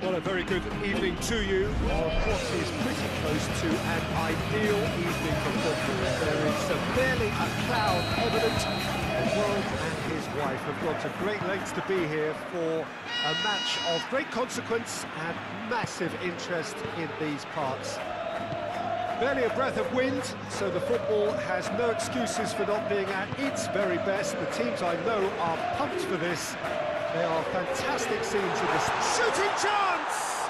Well, a very good evening to you. Well, of course, he's pretty close to an ideal evening for football. There is barely a cloud evident. The world and his wife have gone to great lengths to be here for a match of great consequence and massive interest in these parts. Barely a breath of wind, so the football has no excuses for not being at its very best. The teams I know are pumped for this. There are fantastic scenes in this. Shooting chance!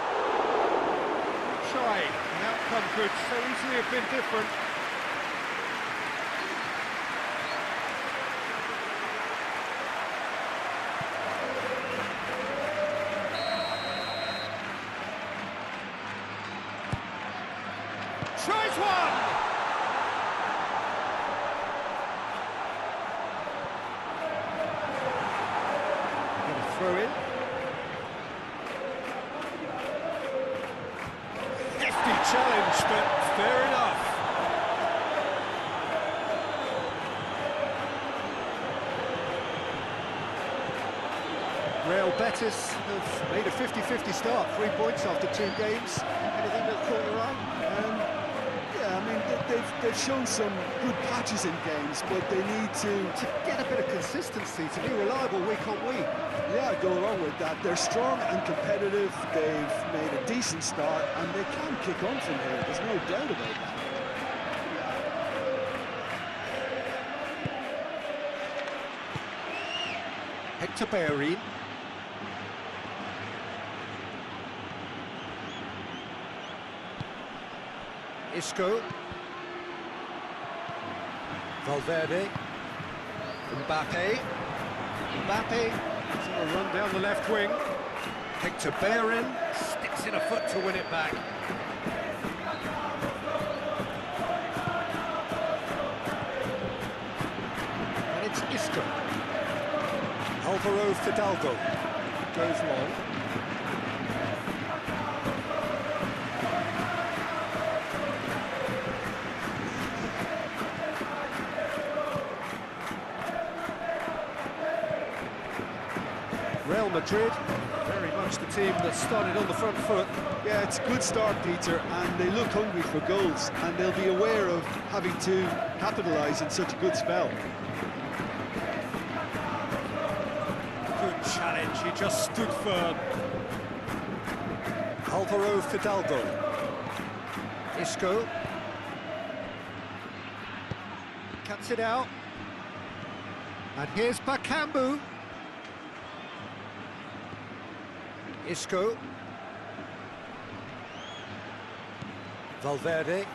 Shy. The outcome could so easily have been different. Tries one! Throw in. Hefty challenge, but fair enough. Real Betis have made a 50-50 start, 3 points after 2 games. Anything that caught your eye? Yeah, I mean, they've shown some good patches in games, but they need to Get a bit of consistency, to be reliable week on week. yeah, go along with that. They're strong and competitive, they've made a decent start, and they can kick on from here, there's no doubt about that. Hector Bellerin. Isco. Valverde. Mbappe. Mbappe. He's on a run down the left wing. Hector Bellerin sticks in a foot to win it back. And it's Isco. Alvaro Fidalgo goes long. Real Madrid, very much the team that started on the front foot. Yeah, it's a good start, Peter, and they look hungry for goals, and they'll be aware of having to capitalise in such a good spell. Good challenge, he just stood firm. Alvaro Fidalgo. Isco. Cuts it out. And here's Bakambu. Isco. Valverde.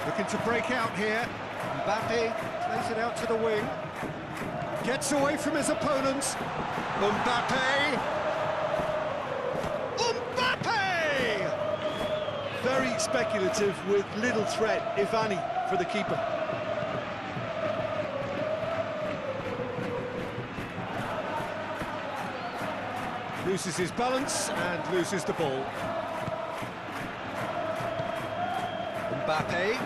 Looking to break out here. Mbappe plays it out to the wing. Gets away from his opponents. Mbappe! Mbappe! Very speculative with little threat, if any, for the keeper. Loses his balance and loses the ball. Mbappe.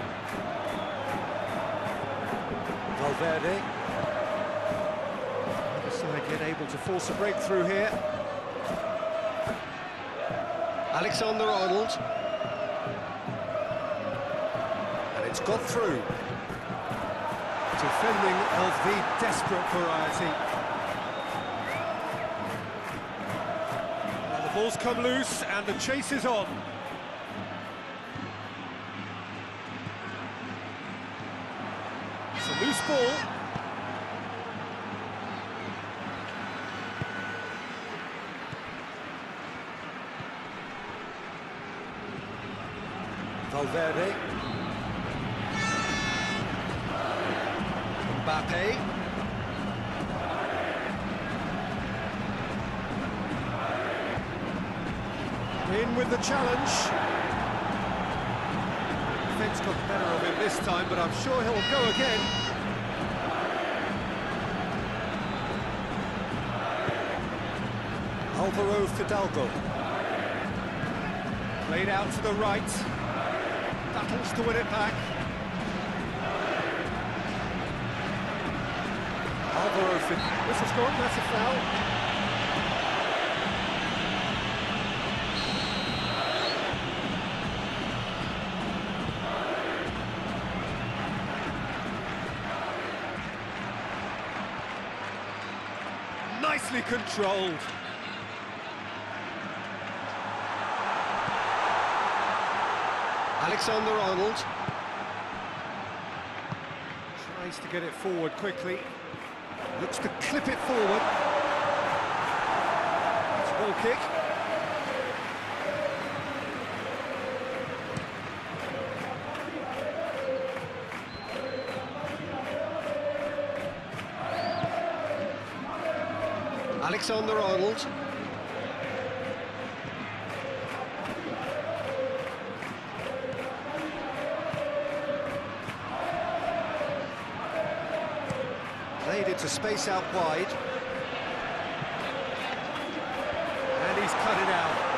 Valverde. The side yet able to force a breakthrough here. Alexander-Arnold. And it's got through. Defending of the desperate variety. Ball's come loose and the chase is on. It's a loose ball. Valverde. Mbappe. In with the challenge. Defence got the better of him this time, but I'm sure he'll go again. Alvaro Fidalgo. Played out to the right. Battles to win it back. Alvaro Fidalgo. This is gone, that's a foul. nicely controlled. Alexander-Arnold tries to get it forward quickly, looks to clip it forward. It's a goal kick. Alexander-Arnold. Played it to space out wide. And he's cut it out.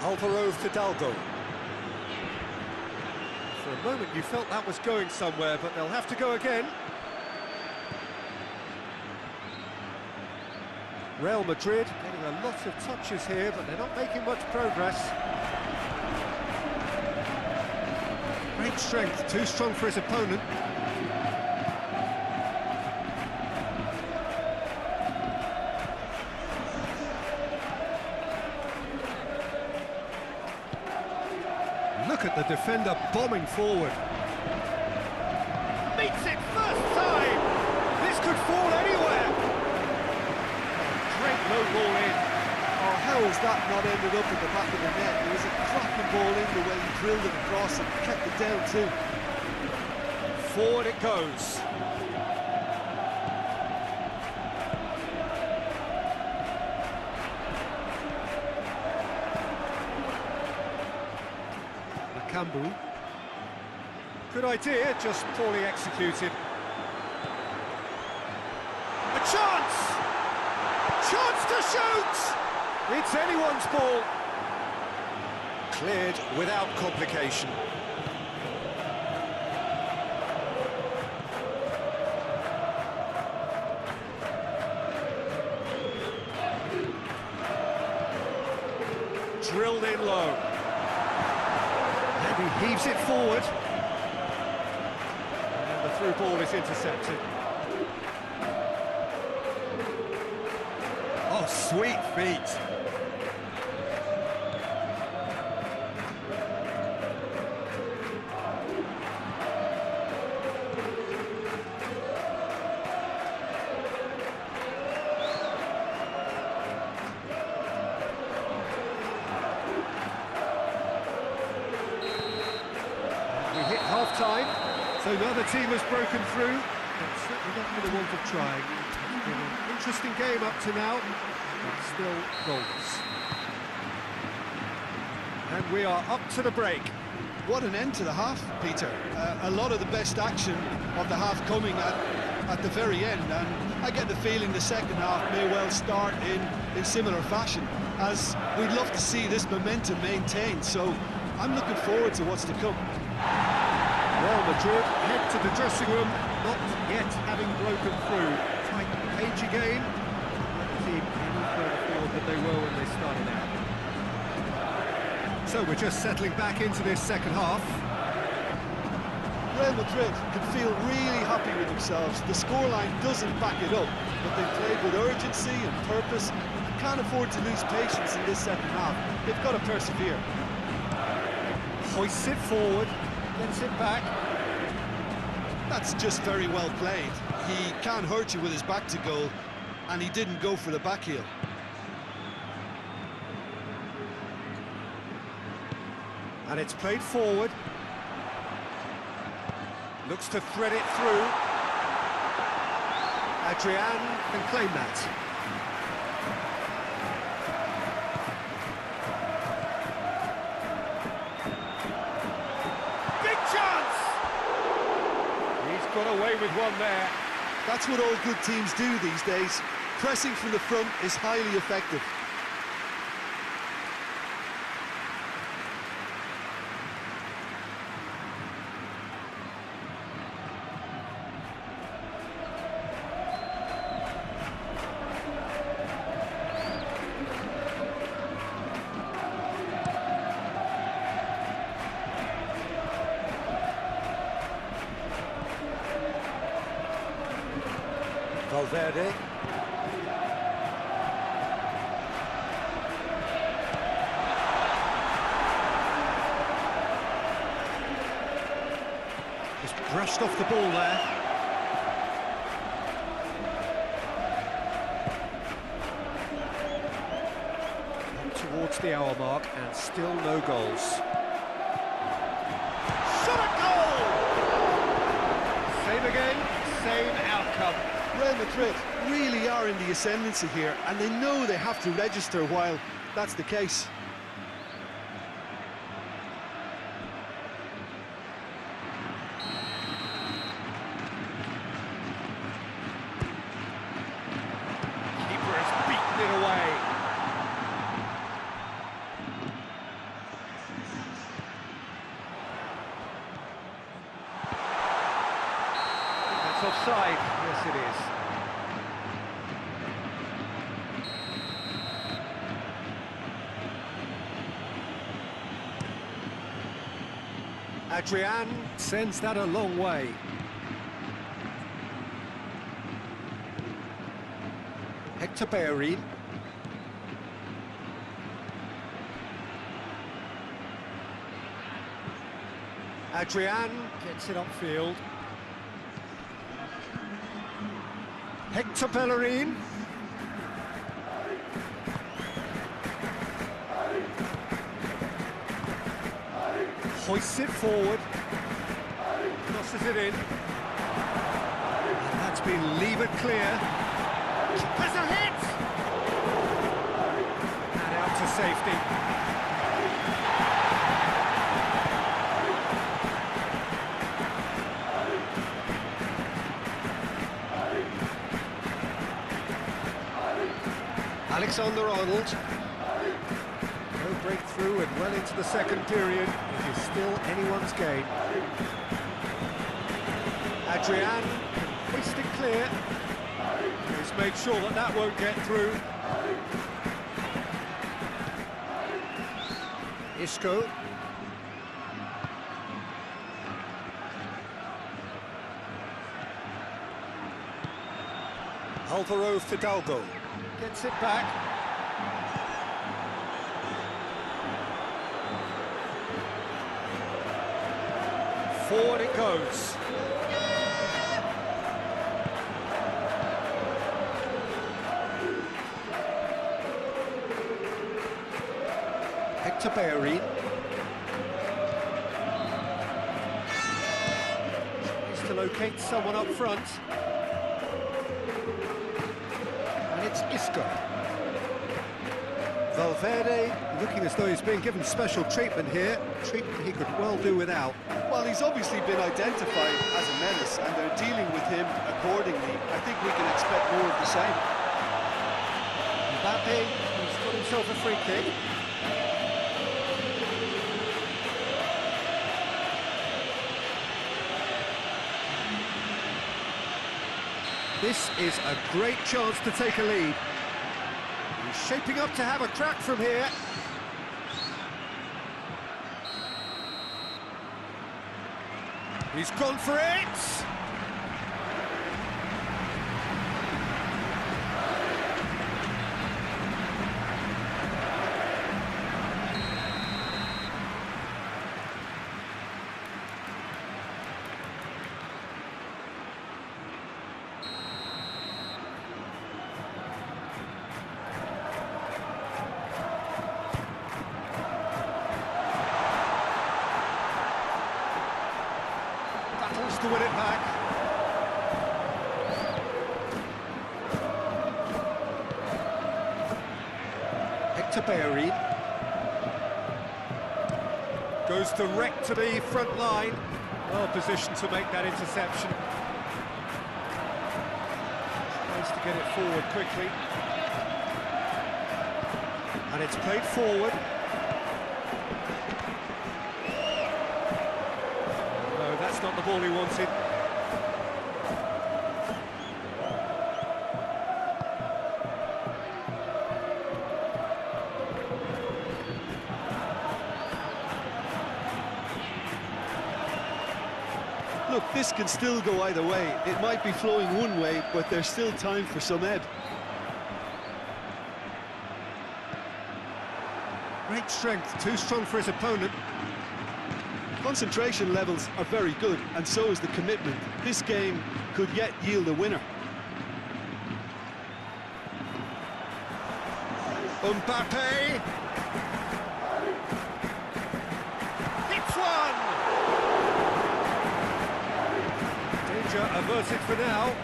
Alvaro Fidalgo. For a moment you felt that was going somewhere, but they'll have to go again. Real Madrid getting a lot of touches here, but they're not making much progress. Great strength, too strong for his opponent. Look at the defender bombing forward. Meets it first time! This could fall anywhere! Great low ball in. Oh, how has that not ended up at the back of the net? It was a cracking ball in the way he drilled it across and kept it down too. Forward it goes. Nakambu. Good idea, just poorly executed. A chance! Chance to shoot! It's anyone's ball. Cleared without complication. Drilled in low. And he heaves it forward. And the through ball is intercepted. Oh, sweet feet. We hit half-time, so neither team has broken through. But certainly not for the want of trying. It's been an interesting game up to now, but still goals. And we are up to the break. What an end to the half, Peter. A lot of the best action of the half coming at the very end, and I get the feeling the second half may well start in similar fashion, as we'd love to see this momentum maintained, so I'm looking forward to what's to come. Real Madrid head to the dressing room, not yet having broken through. Tight page again, not the team any further forward than they were when they started out. So we're just settling back into this second half. Real Madrid can feel really happy with themselves. The scoreline doesn't back it up, but they played with urgency and purpose and can't afford to lose patience in this second half. They've got to persevere. Hoists it forward, gets it back. That's just very well played. He can't hurt you with his back to goal, and he didn't go for the back heel. And it's played forward. Looks to thread it through. Adrian can claim that. Big chance! He's got away with one there. That's what all good teams do these days. Pressing from the front is highly effective. Valverde. Just brushed off the ball there. Up towards the hour mark and still no goals. Shot at goal! Same again, same outcome. Real Madrid really are in the ascendancy here, and they know they have to register while that's the case. Keeper has beaten it away. That's offside. Yes, it is. Adrian sends that a long way. Hector Bellerin. Adrian gets it upfield. Hector Bellerin. Hoists it forward. Crosses it in. And that's been levered clear. Has a hit! And out to safety. Alexander-Arnold. No breakthrough and well into the second period. It is still anyone's game. Adrian can hoist it clear. He's made sure that that won't get through. Isco. Alvaro Fidalgo gets it back. Forward it goes. Hector Bellerin. Needs to locate someone up front. And it's Isco. Valverde looking as though he's being given special treatment here. Treatment he could well do without. Well, he's obviously been identified as a menace, and they're dealing with him accordingly. I think we can expect more of the same. Mbappe has got himself a free kick. This is a great chance to take a lead. He's shaping up to have a crack from here. He's gone for it! Battles to win it back. Hector Bellerin goes direct to the front line. Well positioned to make that interception. Tries to get it forward quickly. And it's played forward. No, that's not the ball he wanted. Look, this this can still go either way. It might be flowing one way, but there's still time for some ebb. Great strength, too strong for his opponent. Concentration levels are very good, and so is the commitment. This game could yet yield a winner. Mbappe! It's one! Danger averted for now.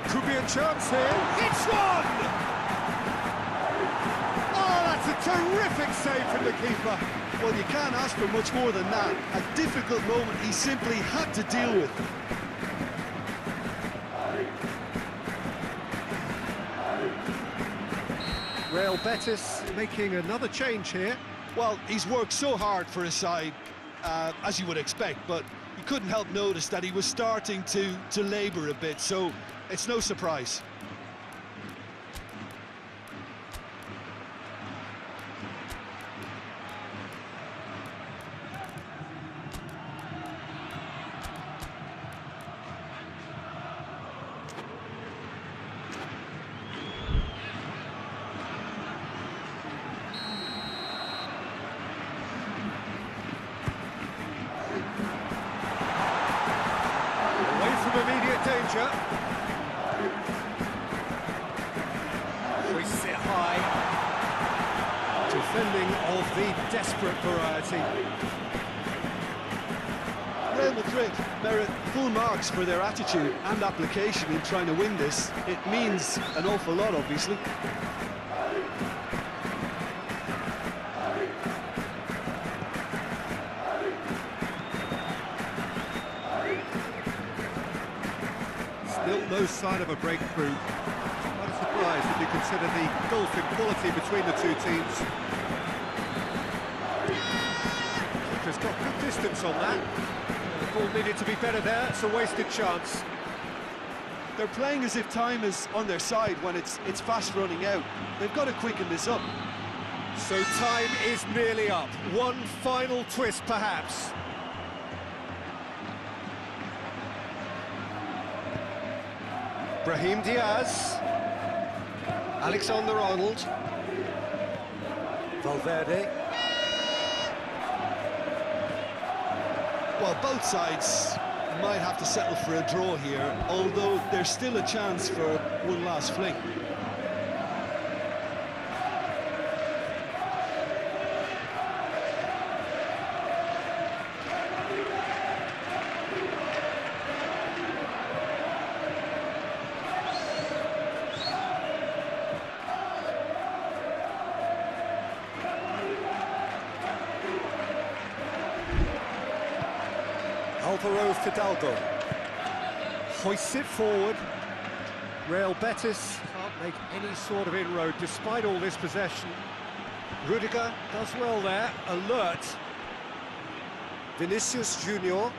Could be a chance here. It's one! Oh, that's a terrific save from the keeper. Well, you can't ask for much more than that. A difficult moment he simply had to deal with. Real Betis making another change here. Well, he's worked so hard for his side, as you would expect, but you couldn't help notice that he was starting to labour a bit, so it's no surprise. Immediate danger. We sit high. Defending of the desperate variety. Real Madrid merit full marks for their attitude and application in trying to win this. It means an awful lot, obviously. Still no sign of a breakthrough. Quite a surprise if you consider the gulf in quality between the two teams. Keeper's got good distance on that. The ball needed to be better there. It's a wasted chance. They're playing as if time is on their side when it's fast running out. They've got to quicken this up. So time is nearly up. One final twist, perhaps. Brahim Diaz, Alexander-Arnold, Valverde. Well, both sides might have to settle for a draw here, although there's still a chance for one last fling. Alvaro Fidalgo hoists it forward. Real Betis can't make any sort of inroad despite all this possession. Rudiger does well there, alert. Vinicius Junior.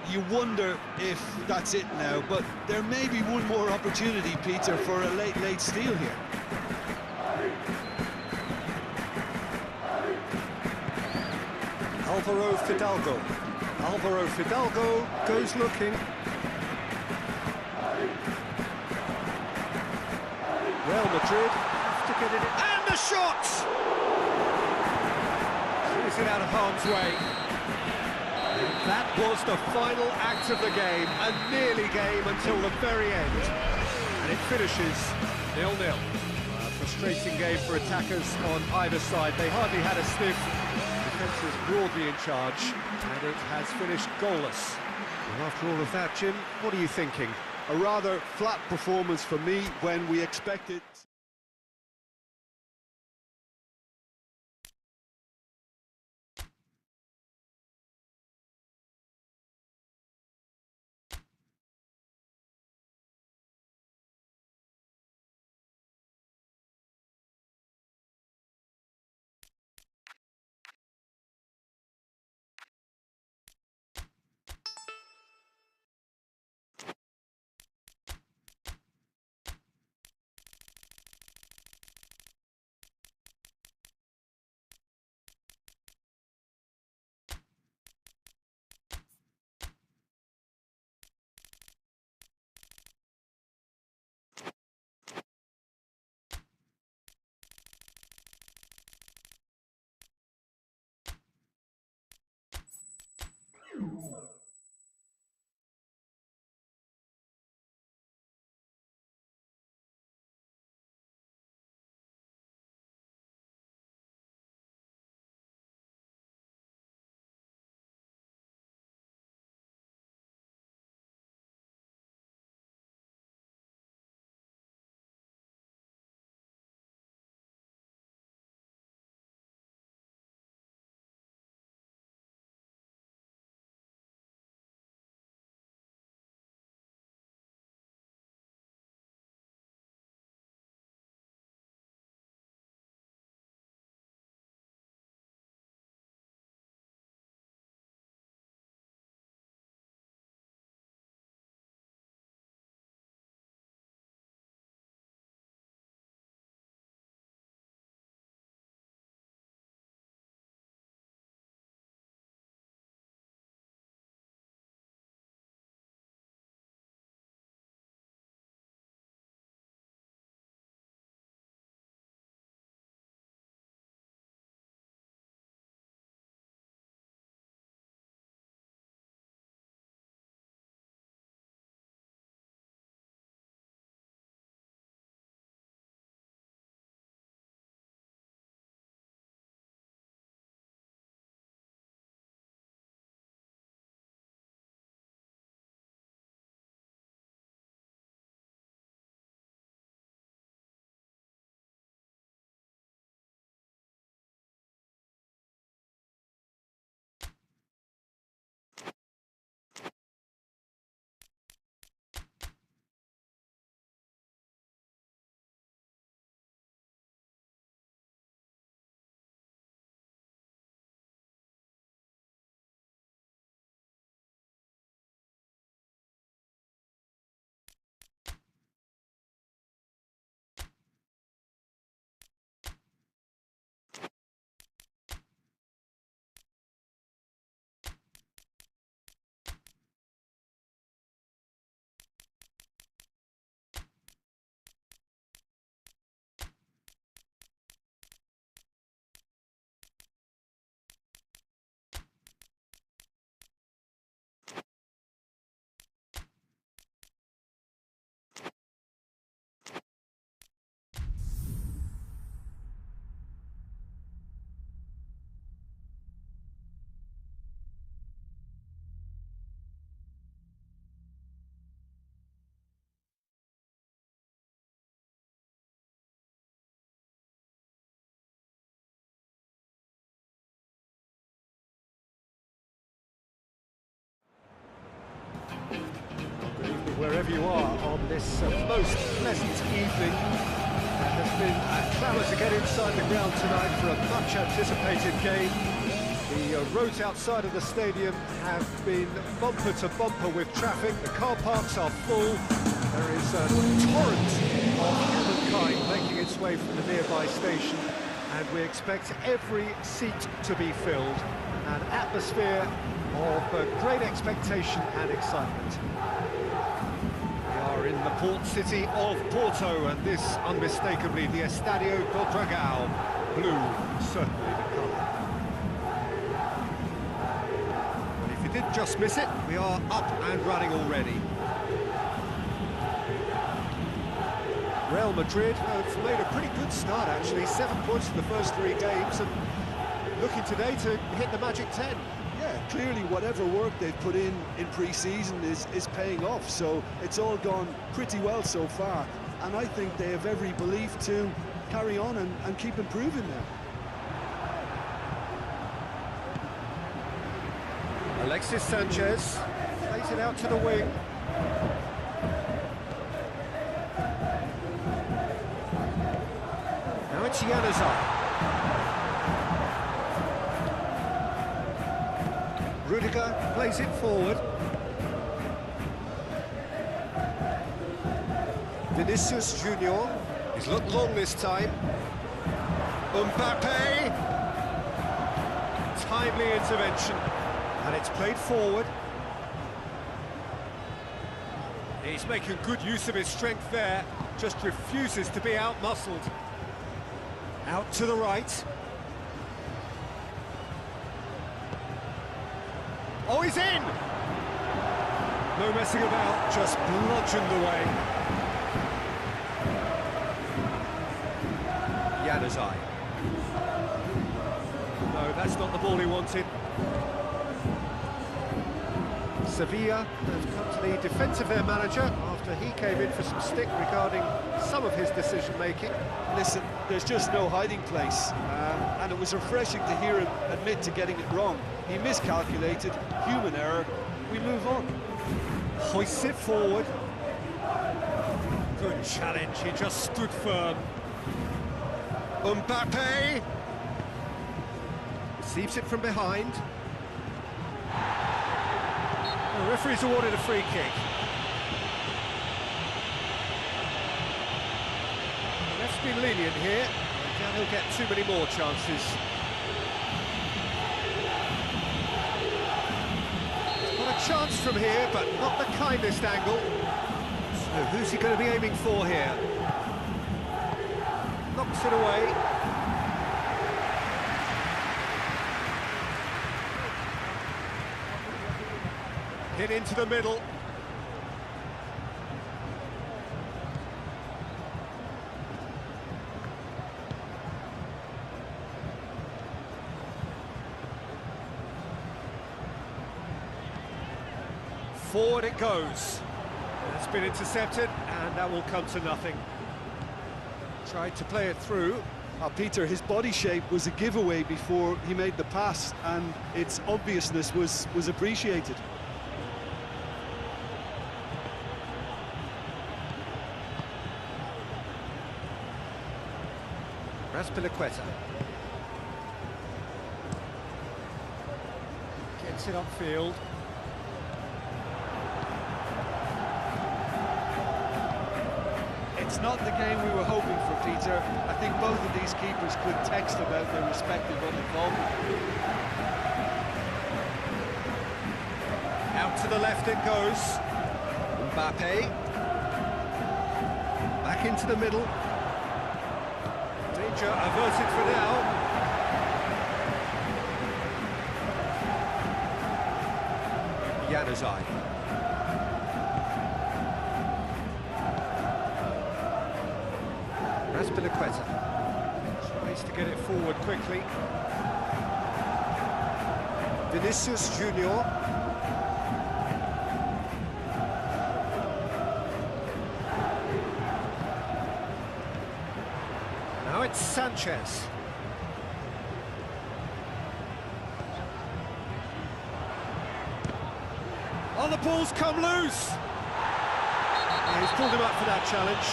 You wonder if that's it now, but there may be one more opportunity, Peter, for a late steal here. Alvaro Fidalgo. Alvaro Fidalgo goes looking. Real Madrid have to get it in. And the shot! Clears it out of harm's way. That was the final act of the game, a nearly game until the very end. And it finishes 0-0. Frustrating game for attackers on either side. They hardly had a sniff. Defence is broadly in charge, and it has finished goalless. And after all of that, Jim, what are you thinking? A rather flat performance for me when we expected... wherever you are on this most pleasant evening. There has been a clamour to get inside the ground tonight for a much-anticipated game. The roads outside of the stadium have been bumper to bumper with traffic. The car parks are full. There is a torrent of humankind making its way from the nearby station, and we expect every seat to be filled. An atmosphere of great expectation and excitement. We are in the port city of Porto, and this unmistakably the Estadio do Dragão. Blue, certainly the colour. But if you did just miss it, we are up and running already. Real Madrid have made a pretty good start, actually. 7 points in the first 3 games, and looking today to hit the magic 10. Yeah, clearly whatever work they've put in pre-season is paying off, so it's all gone pretty well so far, and I think they have every belief to carry on and keep improving now. Alexis Sanchez plays it out to the wing. Now it's Januzaj. Rudiger plays it forward. Vinicius Junior. He's looked long this time. Mbappe. Timely intervention. And it's played forward. He's making good use of his strength there. Just refuses to be out-muscled. Out to the right. Oh, he's in! No messing about, just bludgeoned away. Januzaj. No, that's not the ball he wanted. Sevilla have come to the defence of their manager after he came in for some stick regarding some of his decision-making. Listen, there's just no hiding place, and it was refreshing to hear him admit to getting it wrong. He miscalculated, human error, we move on. Hoists it forward. Good challenge, he just stood firm. Mbappe receives it from behind. The referee's awarded a free kick. Let's be lenient here. Now he'll get too many more chances. He's got a chance from here, but not the kindest angle. So who's he going to be aiming for here? Knocks it away. Hit into the middle. Forward it goes. It's been intercepted, and that will come to nothing. Tried to play it through. Peter, his body shape was a giveaway before he made the pass, and its obviousness was appreciated. Azpilicueta gets it upfield. It's not the game we were hoping for, Peter. I think both of these keepers could text about their respective involvement. Out to the left it goes. Mbappe. Back into the middle. Danger averted for now. Januzaj. Azpilicueta tries to get it forward quickly. Vinicius Junior. Now it's Sanchez. Oh, the ball's come loose! He's pulled him up for that challenge.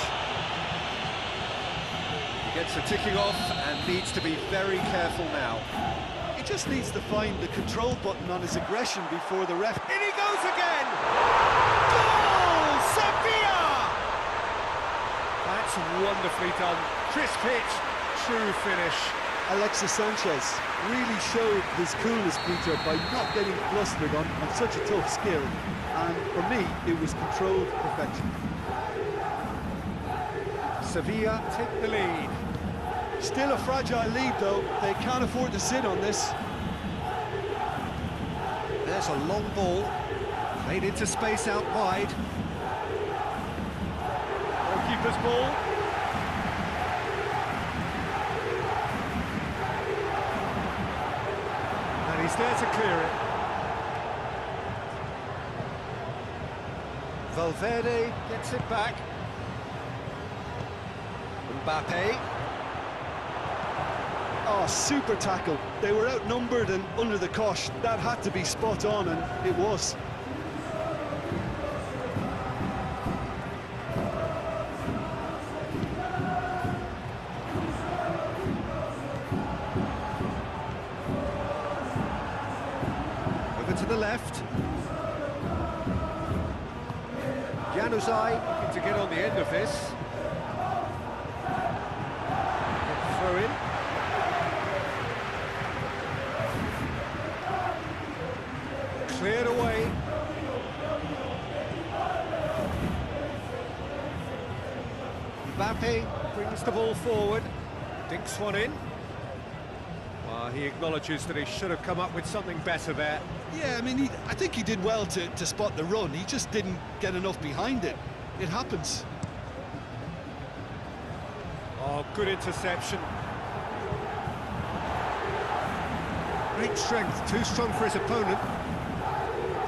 He gets the ticking off and needs to be very careful now. He just needs to find the control button on his aggression before the ref... In he goes again! Goal! Sevilla! That's wonderfully done. Crisp hit, true finish. Alexis Sanchez really showed his coolness, Peter, by not getting flustered on such a tough skill. And for me, it was controlled perfection. Sevilla take the lead. Still a fragile lead, though. They can't afford to sit on this. There's a long ball. Played into space out wide. Goalkeeper's ball. And he's there to clear it. Valverde gets it back. Mbappe. Oh, super tackle. They were outnumbered and under the cosh. That had to be spot on, and it was. Over to the left. Januzaj looking to get on the end of this. Throw in. Cleared away. Mbappe brings the ball forward. Dinks one in. Well, he acknowledges that he should have come up with something better there. Yeah, I mean, I think he did well to spot the run. He just didn't get enough behind it. It happens. Oh, good interception. Great strength, too strong for his opponent.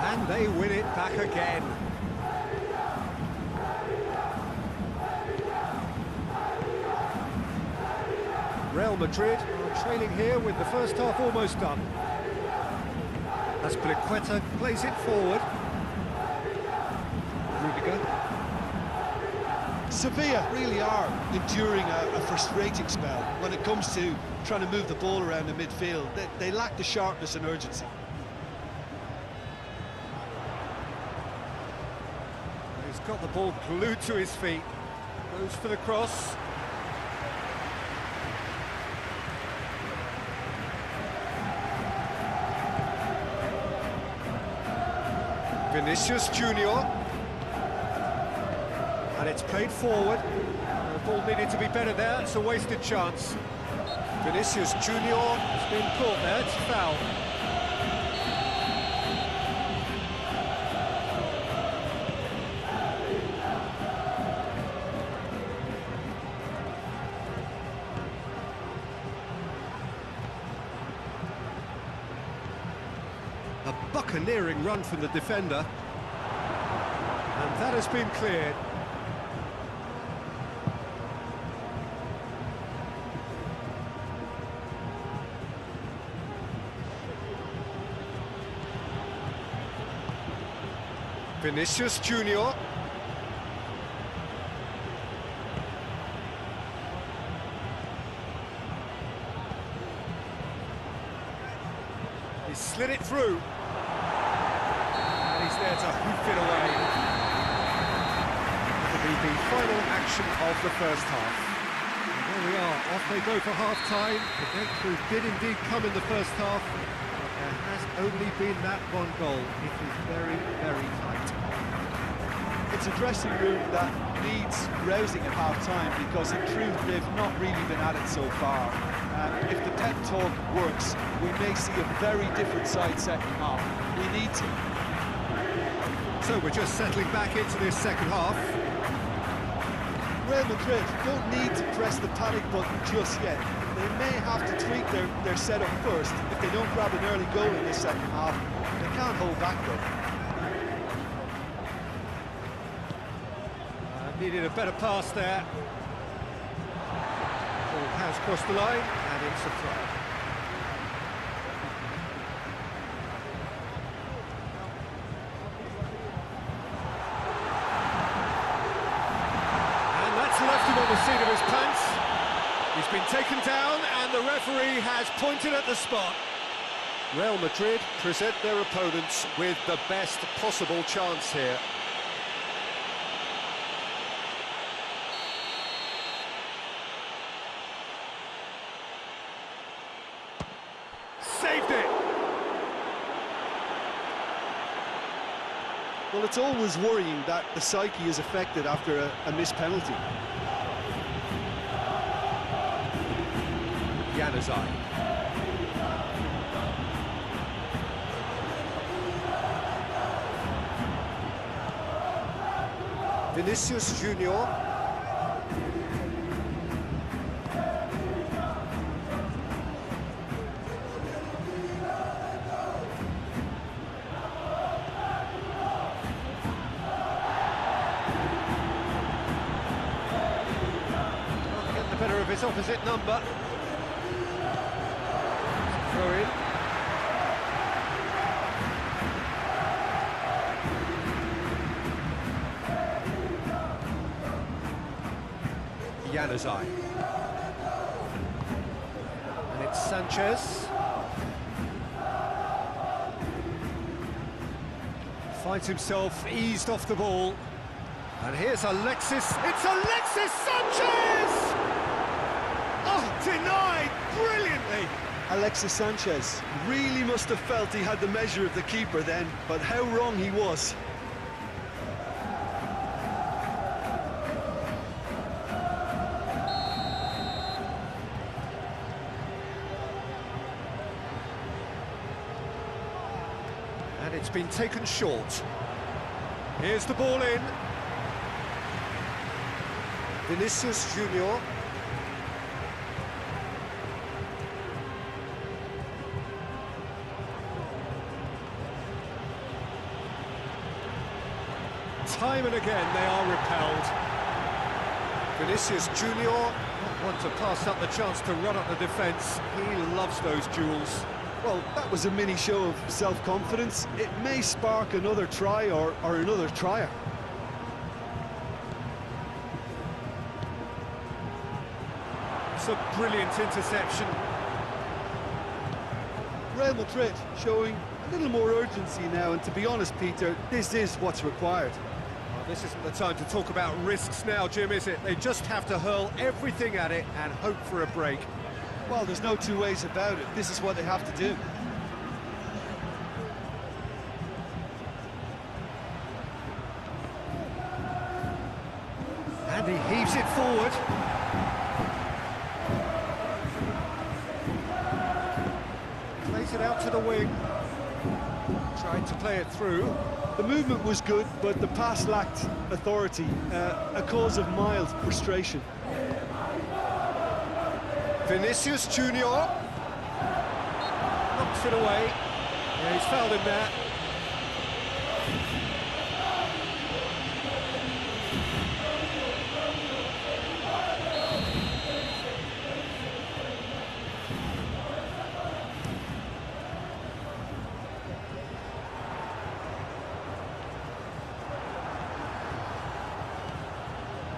And they win it back again. Real Madrid are trailing here with the first half almost done. Azpilicueta plays it forward. Rudiger. Sevilla really are enduring a frustrating spell when it comes to trying to move the ball around the midfield. They lack the sharpness and urgency. He's got the ball glued to his feet. Goes for the cross. Vinicius Junior. And it's played forward. The ball needed to be better there. It's a wasted chance. Vinicius Junior has been caught there. It's a foul. A buccaneering run from the defender. And that has been cleared. Vinicius Junior. He slid it through. And he's there to hoof it away. That'll be the final action of the first half. And there we are, off they go for half-time. The breakthrough did indeed come in the first half. There has only been that one goal. It is very, very tight. It's a dressing room that needs rousing at half-time because, in truth, they've not really been at it so far. If the pep talk works, we may see a very different side second half. We need to. So we're just settling back into this second half. Real Madrid don't need to press the panic button just yet. They may have to tweak their setup first. If they don't grab an early goal in this second half, they can't hold back though. Needed a better pass there. Ball has crossed the line, and it's a throw. been taken down and the referee has pointed at the spot. Real Madrid present their opponents with the best possible chance here. Saved it! Well, it's always worrying that the psyche is affected after a missed penalty. Januzaj. Vinicius Junior. Getting the better of his opposite number. Throw in. Januzaj. And it's Sanchez. Finds himself eased off the ball. And here's Alexis. It's Alexis Sanchez! Oh, denied brilliantly. Alexis Sanchez really must have felt he had the measure of the keeper then, but how wrong he was. And it's been taken short. Here's the ball in. Vinicius Junior. Time and again they are repelled. Vinicius Junior, not one to pass up the chance to run up the defence. He loves those duels. Well, that was a mini show of self-confidence. It may spark another try or another trier. It's a brilliant interception. Real Madrid showing a little more urgency now, and to be honest, Peter, this is what's required. Well, this isn't the time to talk about risks now, Jim, is it? They just have to hurl everything at it and hope for a break. Well, there's no two ways about it. This is what they have to do. And he heaves it forward. Plays it out to the wing. Tried to play it through. The movement was good, but the pass lacked authority, a cause of mild frustration. Vinicius Junior knocks it away. Yeah, he's fouled him there.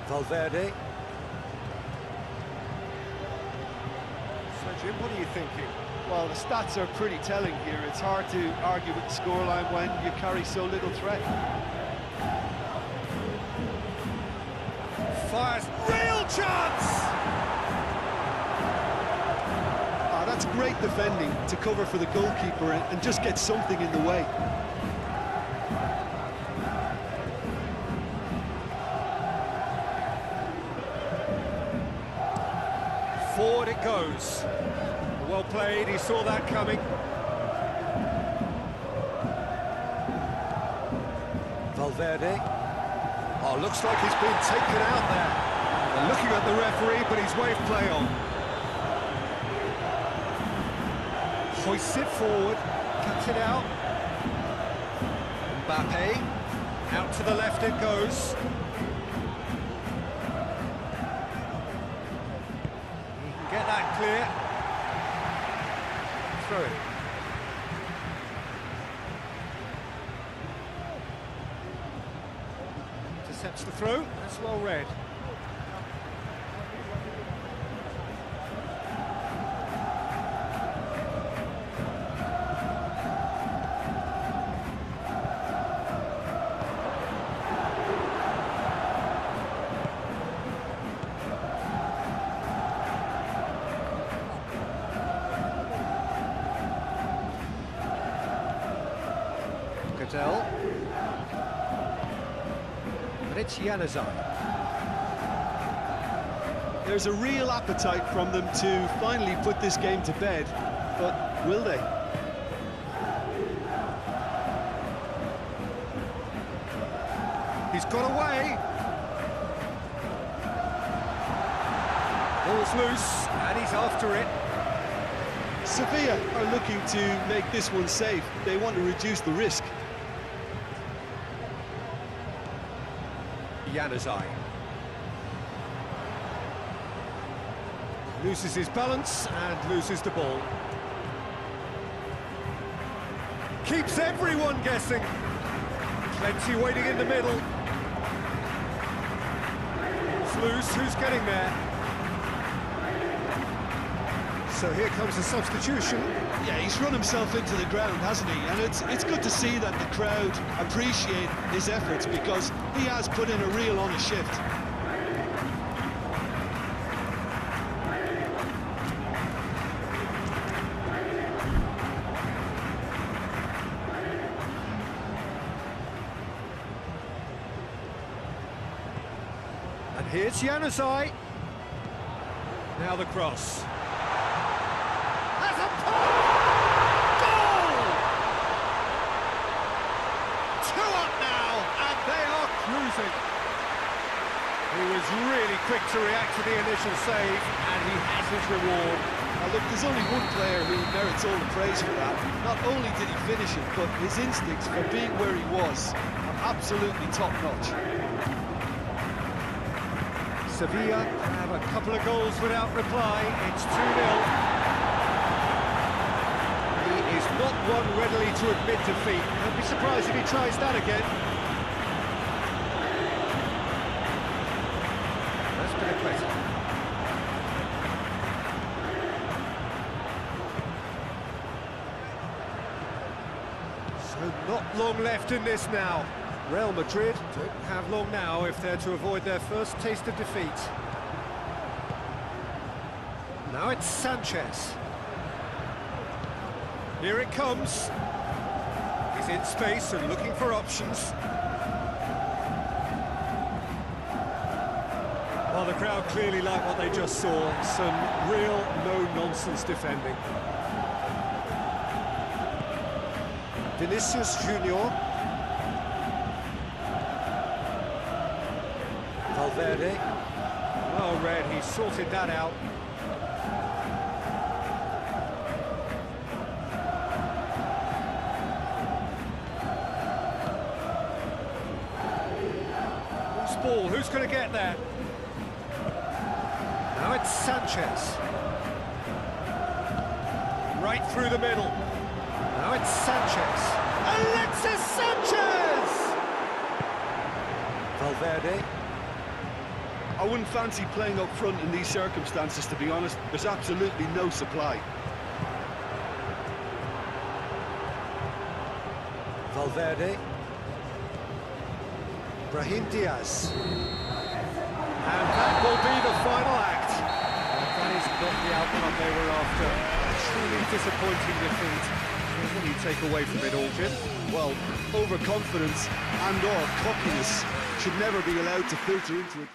Valverde. So, Jim, what are you thinking? Well, the stats are pretty telling here. It's hard to argue with the scoreline when you carry so little threat. Fires, real chance! Ah, that's great defending to cover for the goalkeeper and just get something in the way. Forward it goes. Well played, he saw that coming. Valverde. Oh, looks like he's been taken out there. They're looking at the referee, but he's waved play on. Hoists it forward, cuts it out. Mbappe, out to the left it goes. Get that clear. Through it. Intercepts the throw. That's well read. Cadell. And it's Januzaj. There's a real appetite from them to finally put this game to bed, but will they? He's got away. Ball's loose, and he's after it. Sevilla are looking to make this one safe. They want to reduce the risk. Januzaj. Loses his balance and loses the ball. Keeps everyone guessing. Plenty waiting in the middle. It's loose, who's getting there? So here comes the substitution. Yeah, he's run himself into the ground, hasn't he? And it's good to see that the crowd appreciate his efforts, because he has put in a real honest shift. And here's Januzaj. Now the cross. Has a pop! Goal! 2 up now, and they are cruising. He was really quick to react to the initial save, and he has his reward. Now look, there's only one player who merits all the praise for that. Not only did he finish it, but his instincts for being where he was are absolutely top-notch. Sevilla have a couple of goals without reply. It's 2-0. He is not one readily to admit defeat. I'd be surprised if he tries that again. That's been a question. So not long left in this now. Real Madrid don't have long now if they're to avoid their first taste of defeat. Now it's Sanchez. Here it comes. He's in space and looking for options. Well, the crowd clearly like what they just saw. Some real no-nonsense defending. Vinicius Junior. Valverde. Well read, he sorted that out. Loose ball, who's going to get there? Now it's Sanchez. Right through the middle. Now it's Sanchez. Alexis Sanchez! Valverde. I wouldn't fancy playing up front in these circumstances, to be honest. There's absolutely no supply. Valverde. Brahim Diaz. And that will be the final act. That is not the outcome they were after. A truly disappointing defeat. What do you take away from it all, Jim? Well, overconfidence and/or cockiness should never be allowed to filter into it.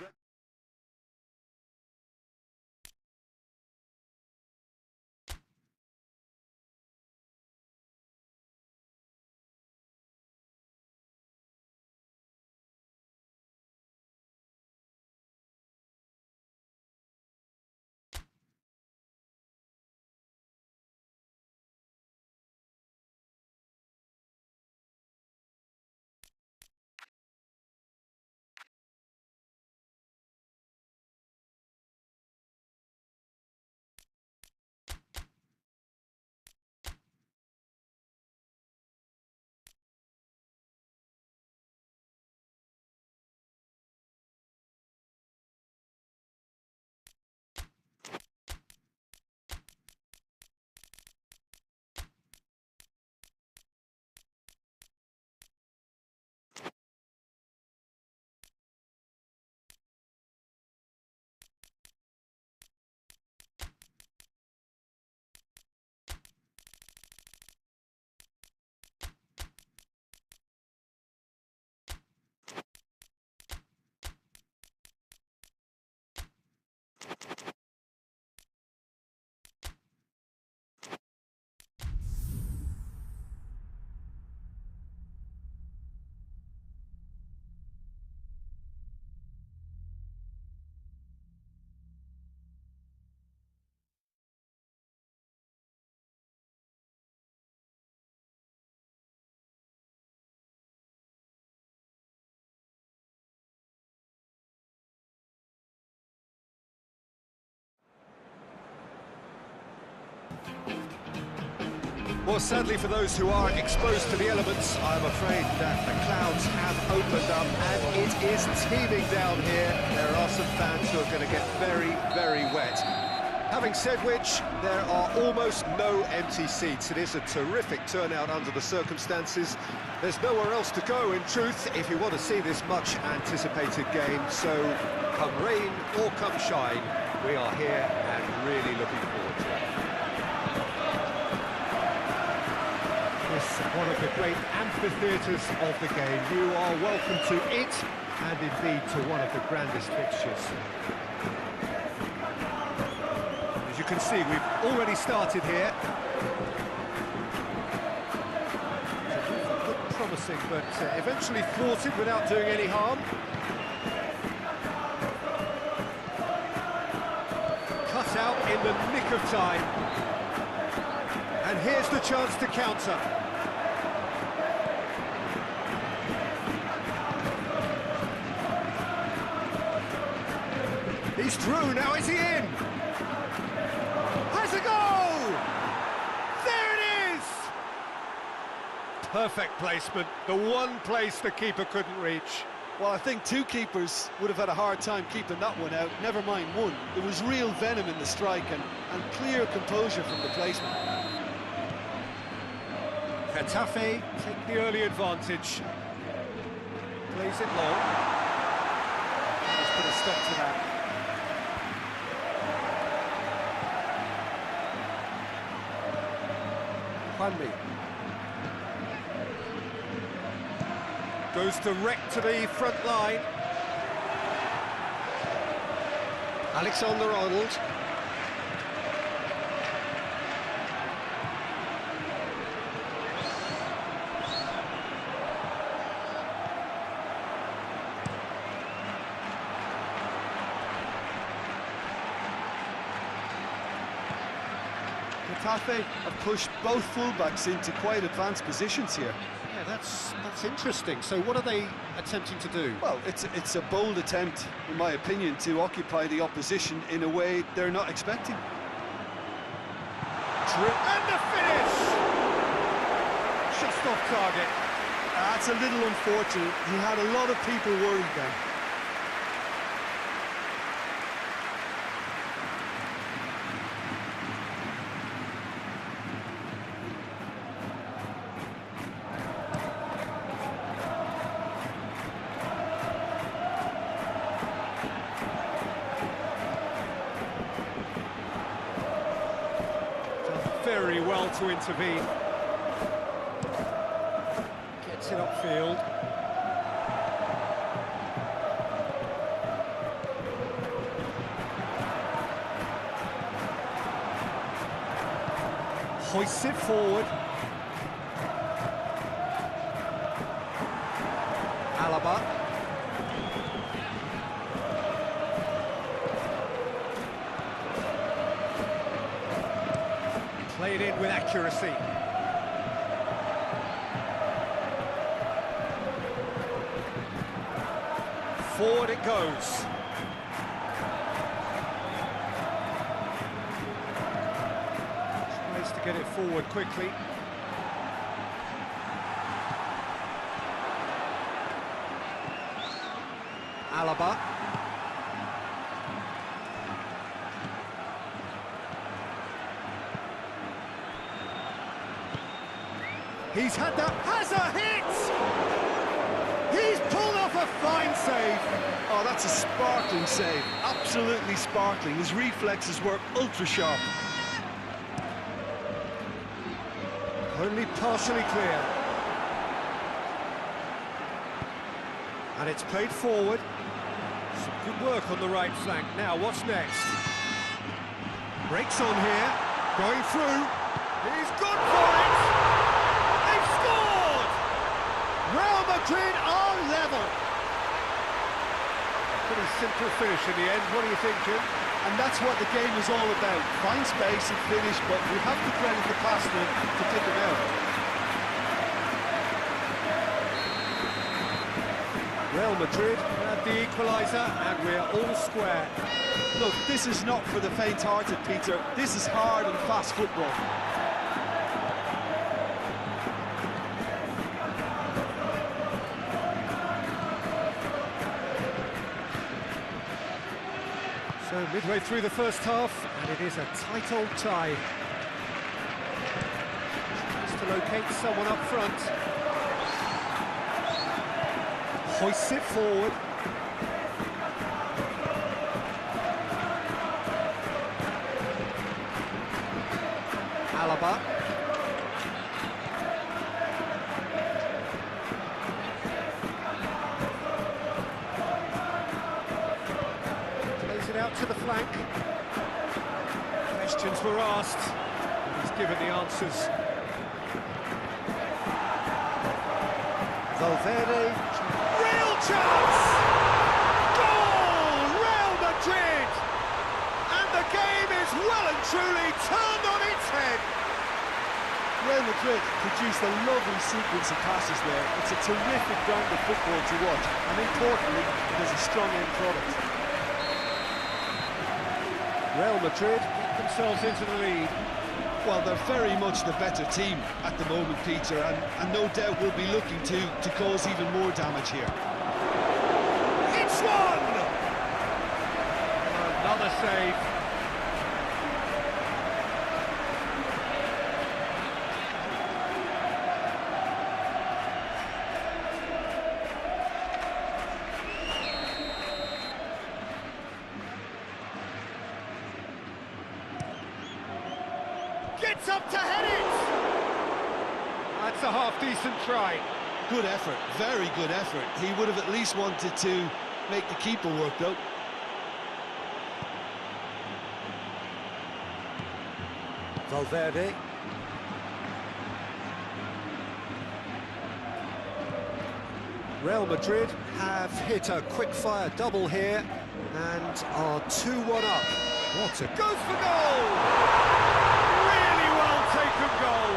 Well, sadly for those who are exposed to the elements, I'm afraid that the clouds have opened up and it is teeming down here. There are some fans who are going to get very, very wet. Having said which, there are almost no empty seats. It is a terrific turnout under the circumstances. There's nowhere else to go, in truth, if you want to see this much-anticipated game. So, come rain or come shine, we are here and really looking forward to it. One of the great amphitheatres of the game. You are welcome to it, and indeed to one of the grandest fixtures. As you can see, we've already started here. Looked promising, but eventually thwarted without doing any harm. Cut out in the nick of time. And here's the chance to counter. He's through, now is he in? Has a goal! There it is! Perfect placement, the one place the keeper couldn't reach. Well, I think two keepers would have had a hard time keeping that one out, never mind one. There was real venom in the strike and clear composure from the placement. Getafe take the early advantage. Plays it long. Let's put a stop to that. Juanmi. Goes direct to the front line. Alexander-Arnold. Getafe have pushed both fullbacks into quite advanced positions here. Yeah, that's interesting. So what are they attempting to do? Well, it's a bold attempt, in my opinion, to occupy the opposition in a way they're not expecting. And the finish! Just off target. That's a little unfortunate. He had a lot of people worried then. Very well to intervene. Gets it upfield. Hoists it forward. Alaba. Played in with accuracy. Forward it goes. Tries to get it forward quickly. Alaba. He's had that, has a hit! He's pulled off a fine save. Oh, that's a sparkling save, absolutely sparkling. His reflexes were ultra sharp. Only partially clear. And it's played forward. Some good work on the right flank. Now, what's next? Breaks on here, going through. He's gone for it! They've scored! Real Madrid are level. Pretty simple finish in the end. What do you think, Jim? And that's what the game is all about. Find space and finish, but we have to credit the passer to pick him out. Real Madrid had the equaliser, and we're all square. Look, this is not for the faint-hearted, Peter. This is hard and fast football. So midway through the first half, and it is a tight old tie. Just to locate someone up front. Hoists it forward. Alaba. Plays it out to the flank. Questions were asked, and he's given the answers. Valverde. Real chance! Goal! Real Madrid! And the game is well and truly turned on its head. Real Madrid produced a lovely sequence of passes there. It's a terrific brand of football to watch, and importantly, it is a strong end product. Real Madrid get themselves into the lead. Well, they're very much the better team at the moment, Peter, and no doubt will be looking to cause even more damage here. It's one! Another save. Gets up to head it! That's a half-decent try. Good effort, very good effort. He would have at least wanted to make the keeper work, though. Valverde. Real Madrid have hit a quick-fire double here and are 2-1 up. What a goes for goal! Really well taken goal.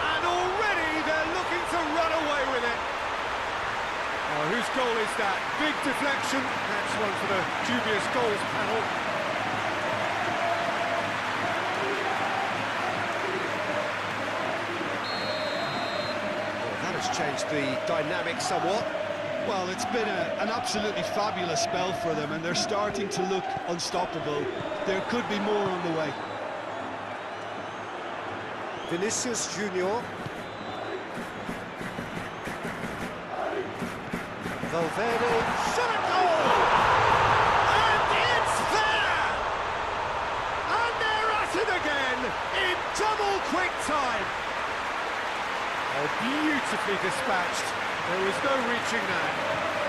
And already they're looking to run away with it. Oh, whose goal is that? Big deflection. That's one for the dubious goals panel. Well, that has changed the dynamic somewhat. Well, it's been an absolutely fabulous spell for them, and they're starting to look unstoppable. There could be more on the way. Vinicius Junior. Valverde, shot at goal! And it's there! And they're at it again in double quick time. Oh, beautifully dispatched. There was no reaching that.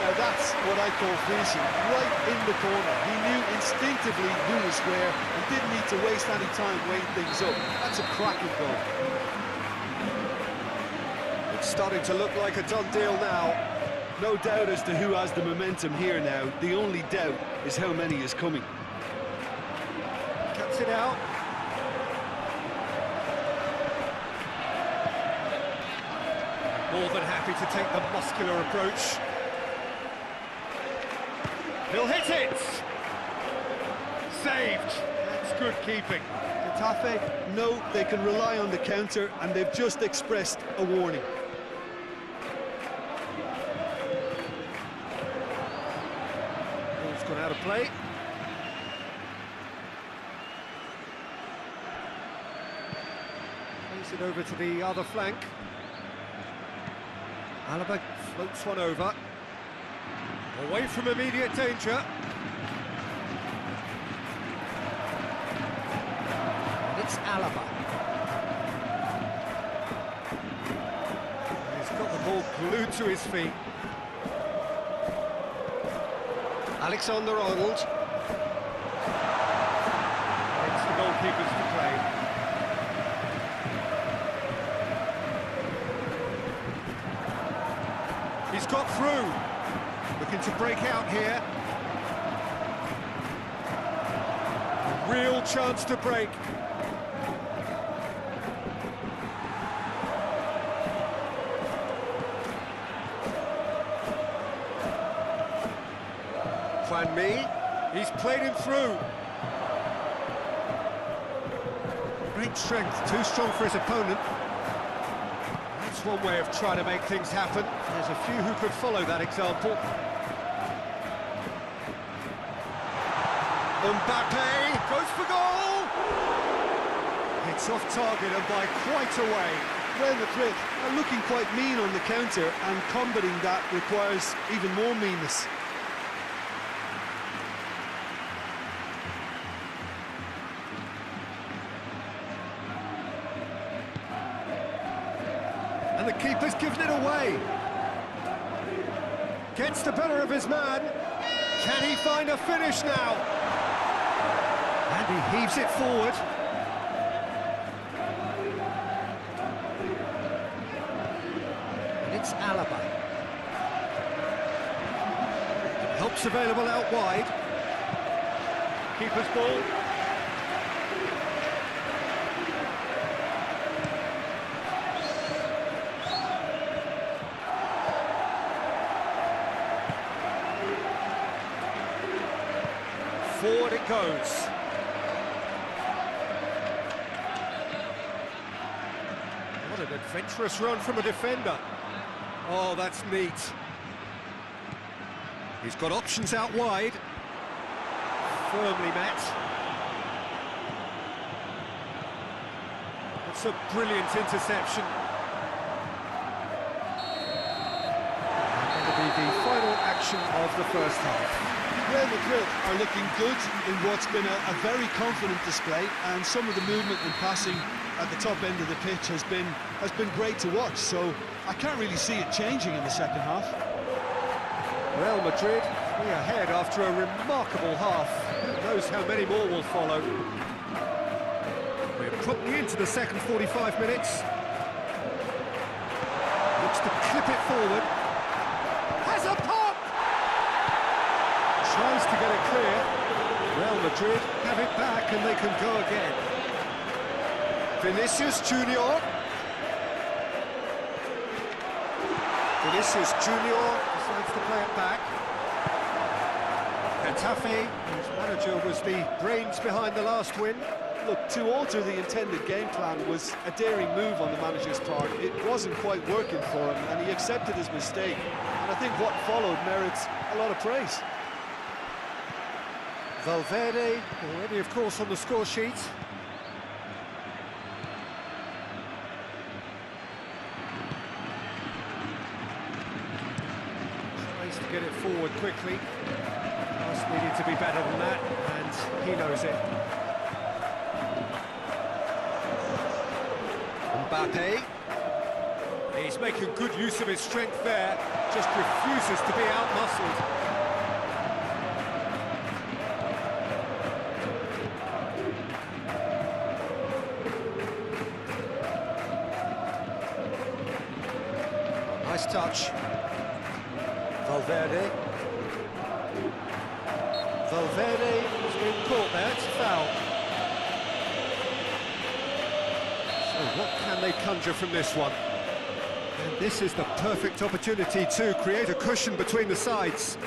Now that's what I call finishing, right in the corner. He knew instinctively who was where and didn't need to waste any time weighing things up. That's a cracking goal. It's starting to look like a done deal now. No doubt as to who has the momentum here now. The only doubt is how many is coming. Cuts it out. More than happy to take the muscular approach. He'll hit it! Saved! That's good keeping. Getafe know they can rely on the counter, and they've just expressed a warning. Ball's gone out of play. Plays it over to the other flank. Alaba floats one over. Away from immediate danger. And it's Alaba. He's got the ball glued to his feet. Alexander-Arnold. It's the goalkeepers to play. He's got through. Looking to break out here. A real chance to break. Fan Mi, he's played him through. Great strength, too strong for his opponent. That's one way of trying to make things happen. There's a few who could follow that example. Mbappe goes for goal! It's off target and by quite a way. Real Madrid are looking quite mean on the counter, and combating that requires even more meanness. And the keeper's given it away. Gets the better of his man. Can he find a finish now? And he heaves it forward. And it's Alaba. Help's available out wide. Keeper's ball. Forward it goes. What an adventurous run from a defender. Oh, that's neat. He's got options out wide. Firmly met. That's a brilliant interception. And that'll be the final action of the first half. Real Madrid are looking good in what's been a very confident display, and some of the movement and passing at the top end of the pitch has been great to watch, so I can't really see it changing in the second half. Real Madrid 3 ahead after a remarkable half. Who knows how many more will follow. We're properly into the second 45 minutes. Looks to clip it forward. Has a pop! Tries to get it clear. Real Madrid have it back and they can go again. Vinicius Junior. Vinicius Junior decides to play it back. Getafe, whose manager was the brains behind the last win. Look, to alter the intended game plan was a daring move on the manager's part. It wasn't quite working for him, and he accepted his mistake. And I think what followed merits a lot of praise. Valverde, already of course on the score sheet. Tries to get it forward quickly. Pass needed to be better than that, and he knows it. Mbappe. He's making good use of his strength there, just refuses to be out-muscled. Nice touch. Valverde. Valverde has been caught there, it's a foul. So what can they conjure from this one? And this is the perfect opportunity to create a cushion between the sides.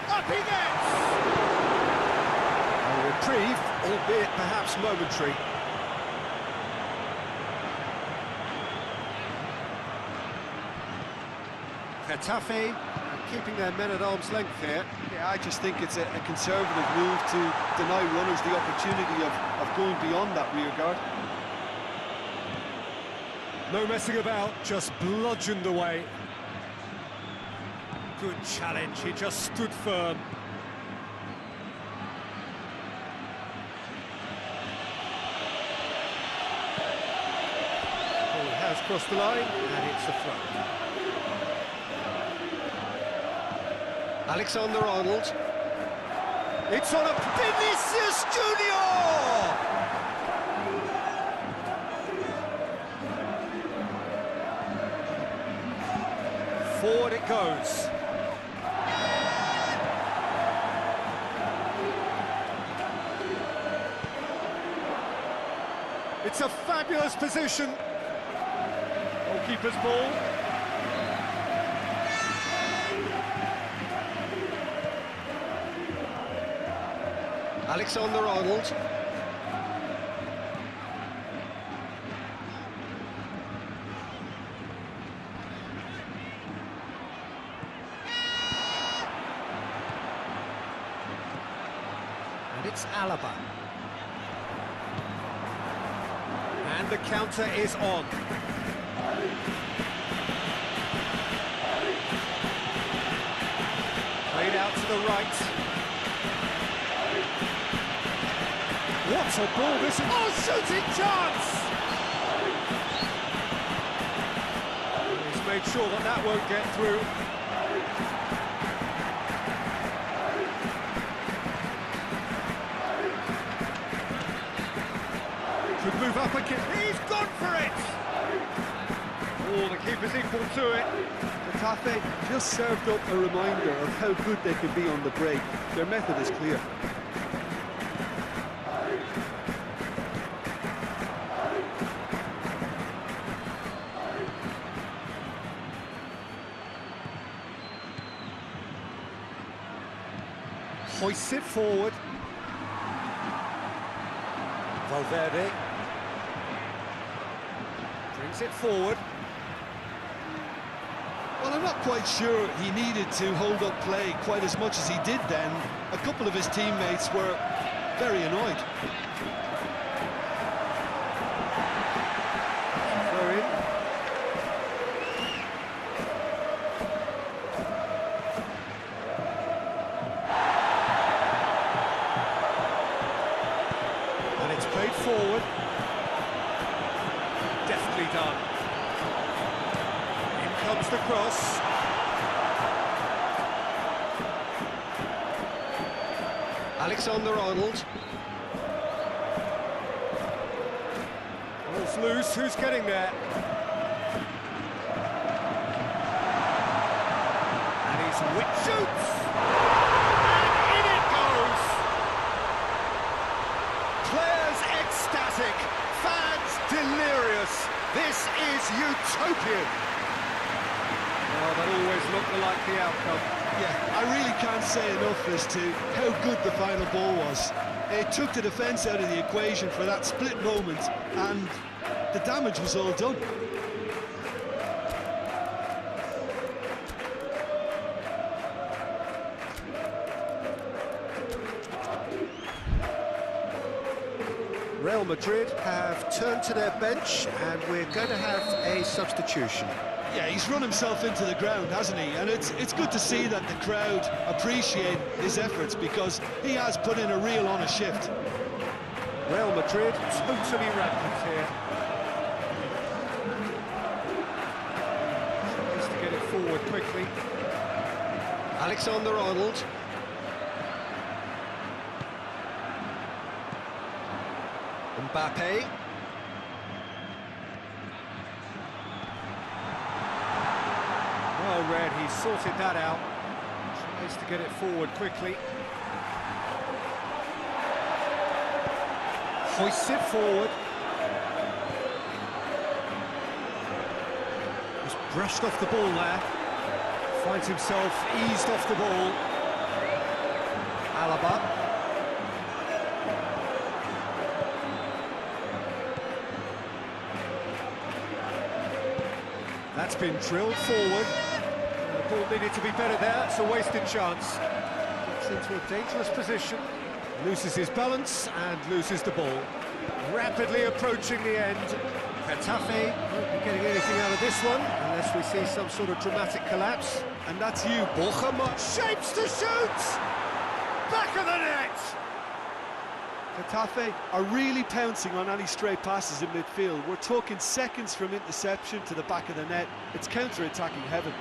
Up he gets! A reprieve, albeit perhaps momentary. Getafe keeping their men at arm's length here. Yeah, I just think it's a conservative move to deny runners the opportunity of going beyond that rear guard. No messing about, just bludgeoned away. Good challenge, he just stood firm. crossed the line, and it's a throw. Alexander-Arnold. It's on a Vinicius Junior! Forward it goes. It's a fabulous position. Goalkeeper's ball. Alexander-Arnold. And it's Alaba. And the counter is on. Played out to the right. What a ball this is! Oh, shooting chance! He's made sure that that won't get through. Could move up again. He's gone for it! Oh, the keeper's equal to it. Getafe just served up a reminder of how good they can be on the break. Their method is clear. Hoists it forward. Valverde brings it forward. Well, I'm not quite sure he needed to hold up play quite as much as he did then. A couple of his teammates were very annoyed. Throw in. And it's played forward. Deftly done. In comes the cross. Alexander-Arnold. Ball's loose, who's getting there? And he's shoots! And in it goes! Players ecstatic, fans delirious. This is utopian. Well, that always looked the likely outcome. Yeah, I really can't say enough as to how good the final ball was. It took the defence out of the equation for that split moment, and the damage was all done. Real Madrid have turned to their bench, and we're going to have a substitution. Yeah, he's run himself into the ground, hasn't he? And it's good to see that the crowd appreciate his efforts, because he has put in a real honest shift. Real Madrid totally rampant here. Tries to get it forward quickly. Alexander-Arnold. Mbappe. Well read, he sorted that out. Tries to get it forward quickly. Hoists it forward. He's brushed off the ball there. Finds himself eased off the ball. Alaba. That's been drilled forward. The ball needed to be better there, it's a wasted chance. Gets into a dangerous position, loses his balance and loses the ball. Rapidly approaching the end. Getafe won't be getting anything out of this one unless we see some sort of dramatic collapse. And that's you, Borja. Shapes to shoot! Back of the net! Getafe are really pouncing on any stray passes in midfield. We're talking seconds from interception to the back of the net. It's counter-attacking heaven.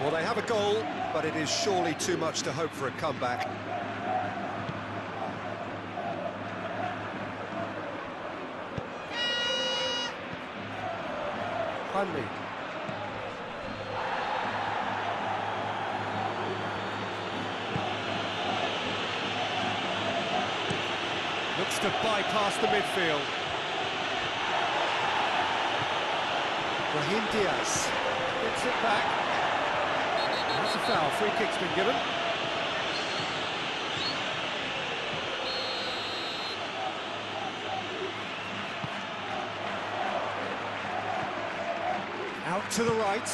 Well, they have a goal, but it is surely too much to hope for a comeback. Hanley. Looks to bypass the midfield. Brahim Diaz gets it back. That's a foul. Free kick's been given. Out to the right,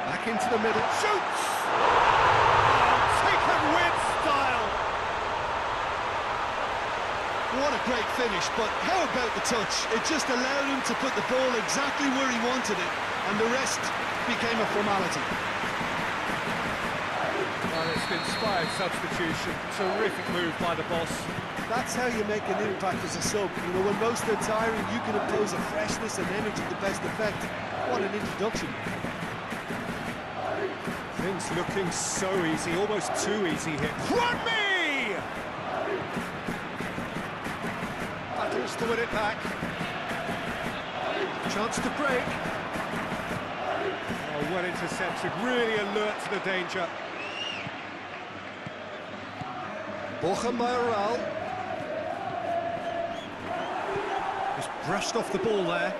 back into the middle, shoots! Oh, taken with style! What a great finish, but how about the touch? It just allowed him to put the ball exactly where he wanted it, and the rest became a formality. Well, it's an inspired substitution, terrific move by the boss. That's how you make an impact as a sub. You know, when most are tiring, you can impose a freshness and energy to best effect. What an introduction. Things looking so easy, almost too easy here. Juanmi! Battles to win it back. Chance to break. Oh, well intercepted, really alert to the danger. Borja Mayoral. Just brushed off the ball there.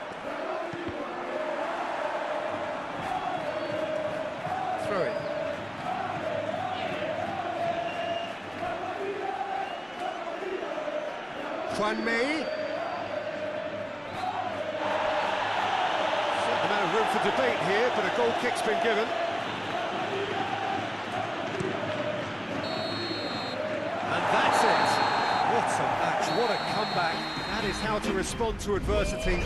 Throw it. Juanmi. Certain amount of room for debate here, but a goal kick's been given. And that's it. What a match, what a comeback. That is how to respond to adversity.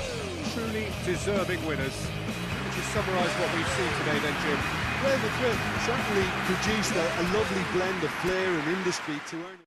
Truly deserving winners. Would you summarise what we've seen today then, Jim? Real Madrid certainly produced a lovely blend of flair and industry to earn it.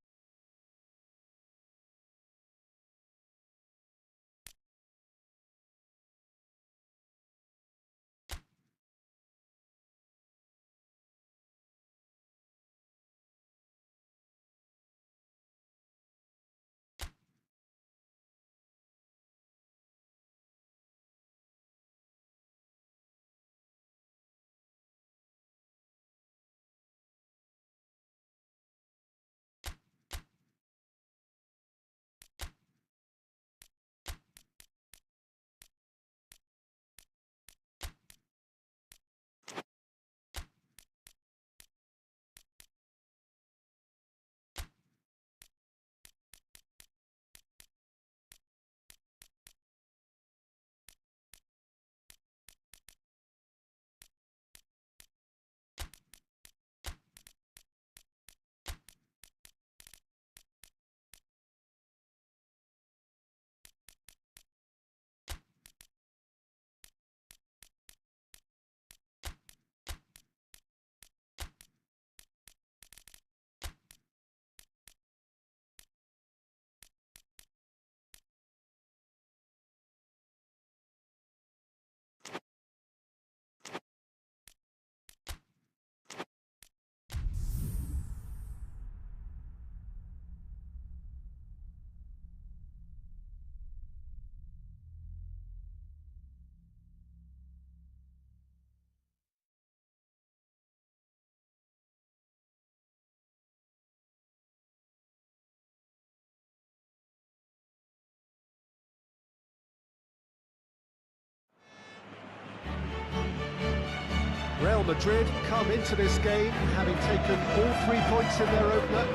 Real Madrid come into this game having taken all 3 points in their opener.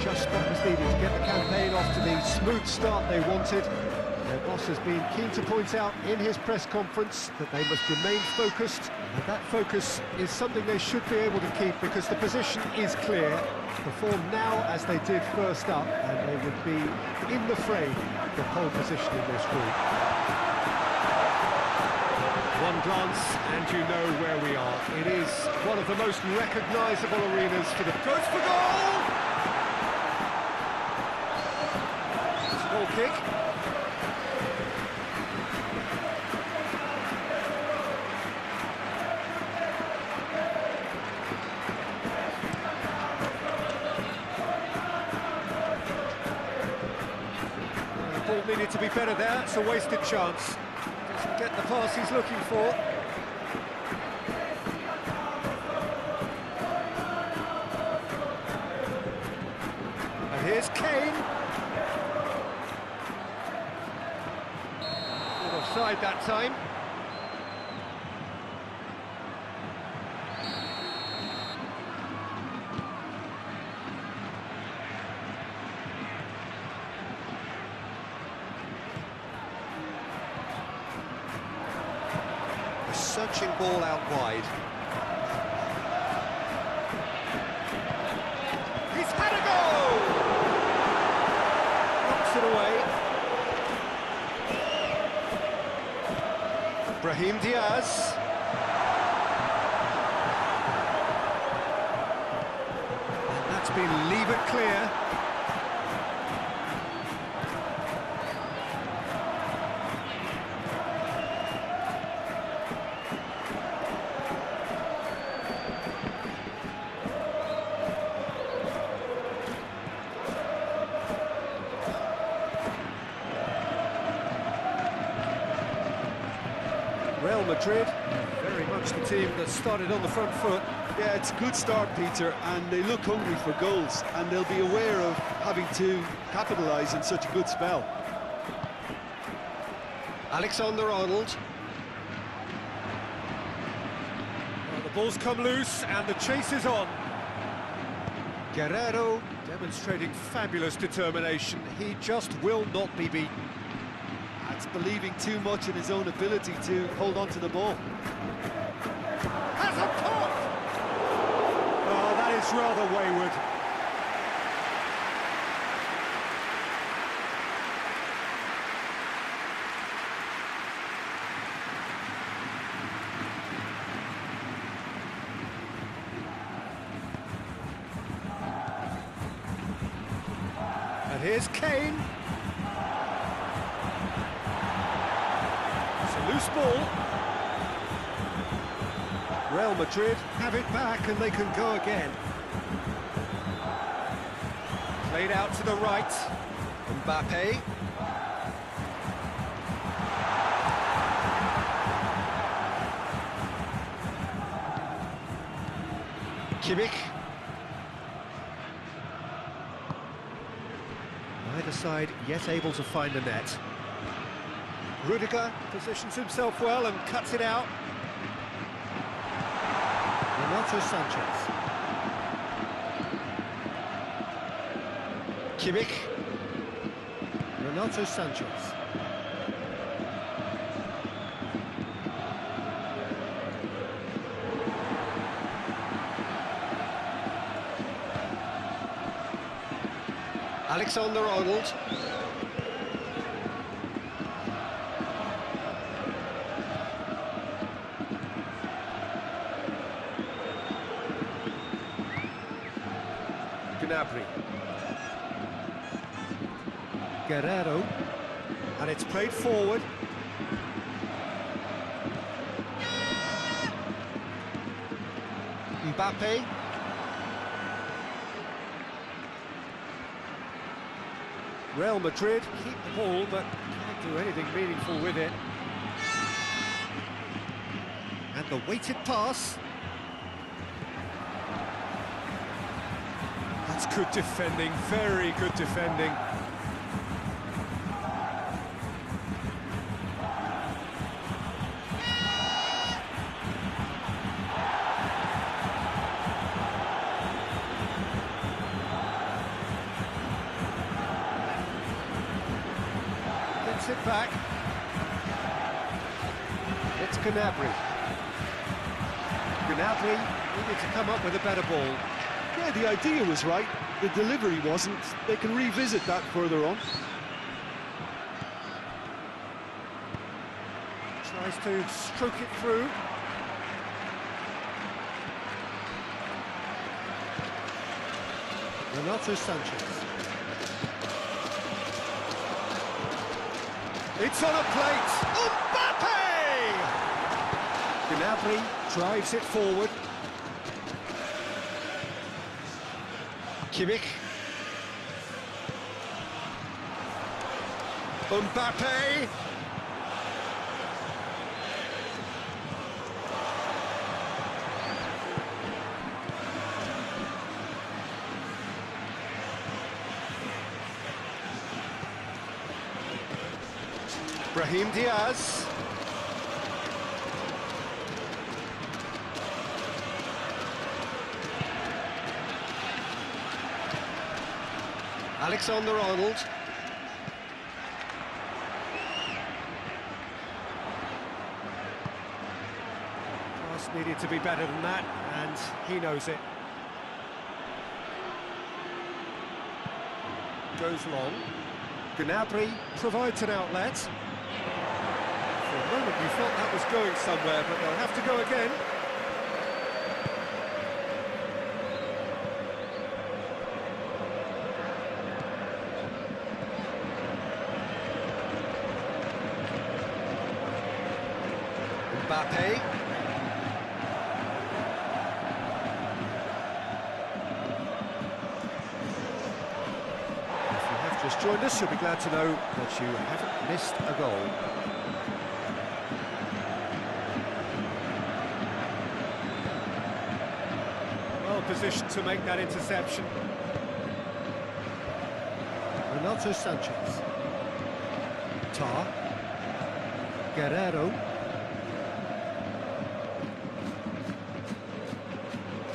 Just what was needed to get the campaign off to the smooth start they wanted. Their boss has been keen to point out in his press conference that they must remain focused, and that focus is something they should be able to keep because the position is clear. Perform now as they did first up, and they would be in the fray for pole position in this group. One glance and you know where we are. It is one of the most recognisable arenas for the... Goes for goal! goal kick. The ball needed to be better there, it's a wasted chance. Doesn't get the pass he's looking for. And here's Kane. Not offside that time. Searching ball out wide. He's had a goal! Knocks it away. Brahim Diaz. And that's been levered clear. Real Madrid, very much the team that started on the front foot. Yeah, it's a good start, Peter, and they look hungry for goals, and they'll be aware of having to capitalise in such a good spell. Alexander-Arnold. Well, the ball's come loose and the chase is on. Guerrero demonstrating fabulous determination. He just will not be beaten. That's believing too much in his own ability to hold on to the ball. Has a pot! Oh, that is rather wayward. And here's Kane. Loose ball. Real Madrid have it back and they can go again. Played out to the right. Mbappe. Kimmich. Neither side yet able to find the net. Rudiger positions himself well and cuts it out. Renato Sanchez. Kimmich. Renato Sanchez. Alexander-Arnold. Gnabry. Guerrero. And it's played forward. Mbappe. Real Madrid keep the ball, but can't do anything meaningful with it. And the weighted pass. That's good defending, very good defending. Gets it back. It's Gnabry. Gnabry needed to come up with a better ball. Yeah, the idea was right, the delivery wasn't. They can revisit that further on. Tries to stroke it through. Renato Sanchez. It's on a plate. Mbappe! Gnabry drives it forward. Kimmich. Mbappe! Brahim Diaz. Alexander-Arnold. Pass needed to be better than that, and he knows it. Goes long. Gnabry provides an outlet. For a moment you thought that was going somewhere, but they'll have to go again. Mbappe. If you have just joined us, you'll be glad to know that you haven't missed a goal. Well positioned to make that interception. Renato Sanchez. Tar. Guerrero.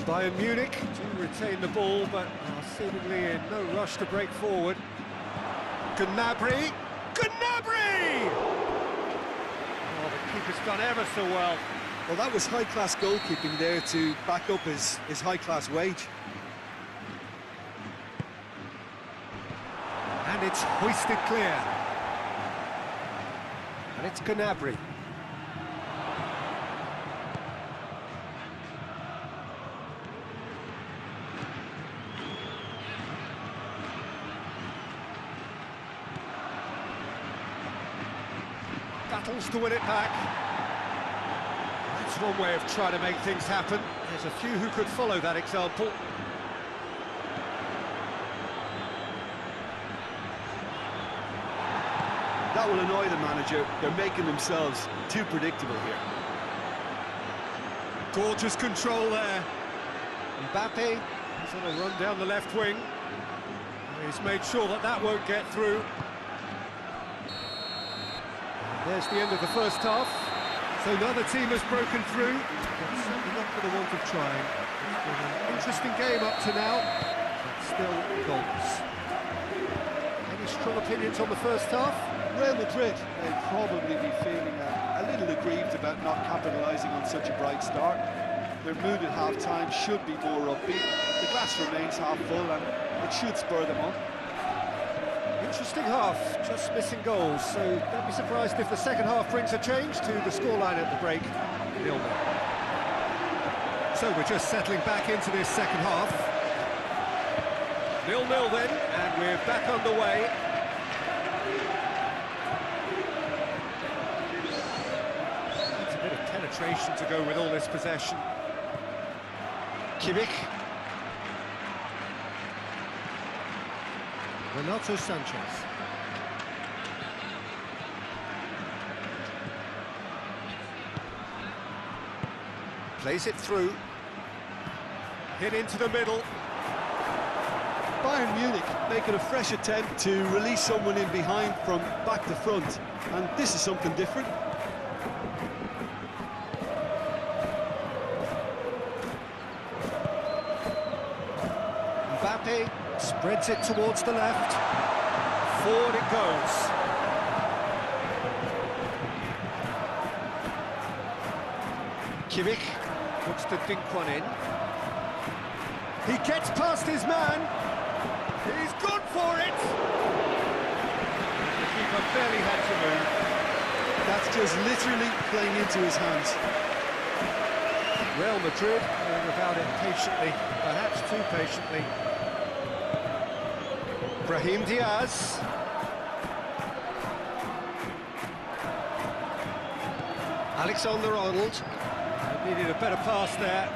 Bayern Munich do retain the ball, but are seemingly in no rush to break forward. Gnabry! Gnabry! Oh, the keeper's done ever so well. Well, that was high-class goalkeeping there to back up his high-class wage. And it's hoisted clear. And it's Gnabry. Battles to win it back. That's one way of trying to make things happen. There's a few who could follow that example. That will annoy the manager. They're making themselves too predictable here. Gorgeous control there. Mbappe is on a run down the left wing. He's made sure that that won't get through. There's the end of the first half. So neither team has broken through, but certainly not for the want of trying. It's been an interesting game up to now, but still goals. Any strong opinions on the first half? Real Madrid, they'd probably be feeling a little aggrieved about not capitalising on such a bright start. Their mood at half-time should be more upbeat. The glass remains half full and it should spur them on. Interesting half, just missing goals, so don't be surprised if the second half brings a change to the scoreline at the break, 0-0. So we're just settling back into this second half. 0-0 then, and we're back underway. It's a bit of penetration to go with all this possession. Kimmich. Renato Sanchez. Plays it through. Hit into the middle. Bayern Munich making a fresh attempt to release someone in behind from back to front, and this is something different. Mbappe spreads it towards the left. Forward it goes. Kimmich looks to dink one in. He gets past his man. He's gone for it. The keeper barely had to move. That's just literally playing into his hands. Real Madrid going about it patiently, perhaps too patiently. Brahim Diaz. Alexander-Arnold. Needed a better pass there.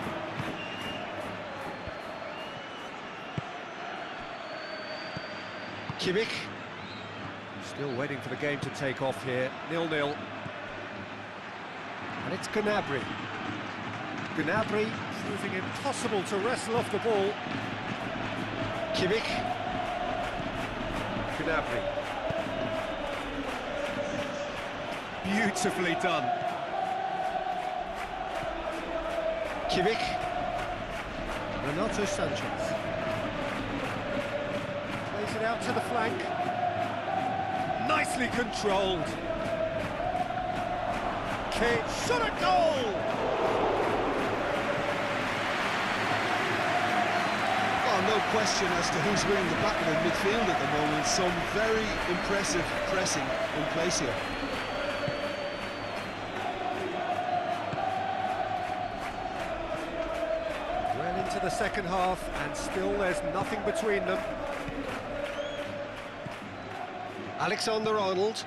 Kimmich. Still waiting for the game to take off here. 0-0. And it's Gnabry. Gnabry proving impossible to wrestle off the ball. Kimmich. Gnabry. Beautifully done. Kimmich. Renato Sanchez. Plays it out to the flank. Nicely controlled. Kane, shot a goal! Oh, no question as to who's winning the battle in midfield at the moment. Some very impressive pressing in place here. Well into the second half, and still there's nothing between them. Alexander-Arnold.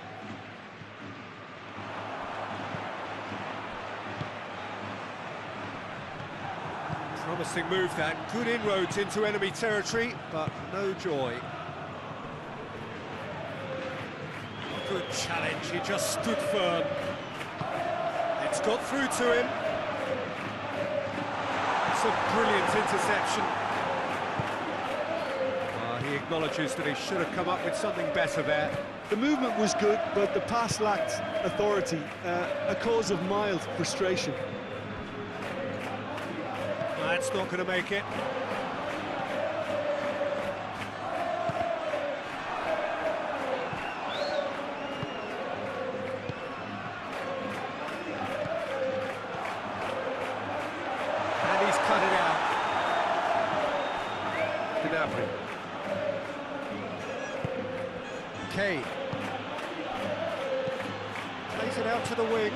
Promising move that, good inroads into enemy territory, but no joy. Good challenge, he just stood firm. It's got through to him. It's a brilliant interception. He acknowledges that he should have come up with something better there. The movement was good, but the pass lacked authority, a cause of mild frustration. That's not going to make it. And he's cut it out. Gnabry. Kane. Plays it out to the wing.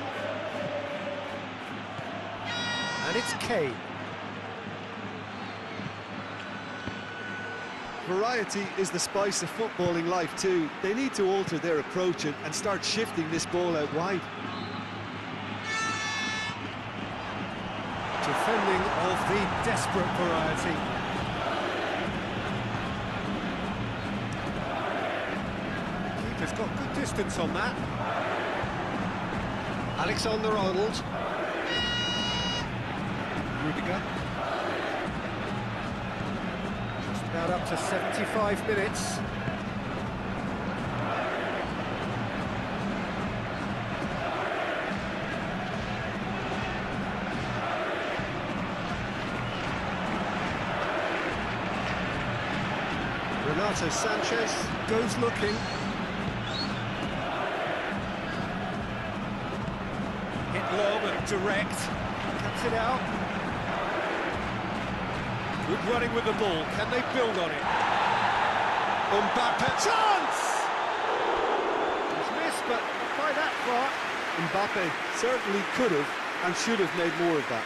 And it's Kane. Variety is the spice of footballing life too. They need to alter their approach and start shifting this ball out wide. Defending of the desperate variety. Keeper's got good distance on that. Alexander-Arnold. Rudiger. Just about up to 75 minutes. Renato Sanchez Goes looking. Hit low and direct. Cuts it out. Good running with the ball. Can they build on it? Mbappe. Chance! It's missed, but not by that far. Mbappe certainly could have and should have made more of that.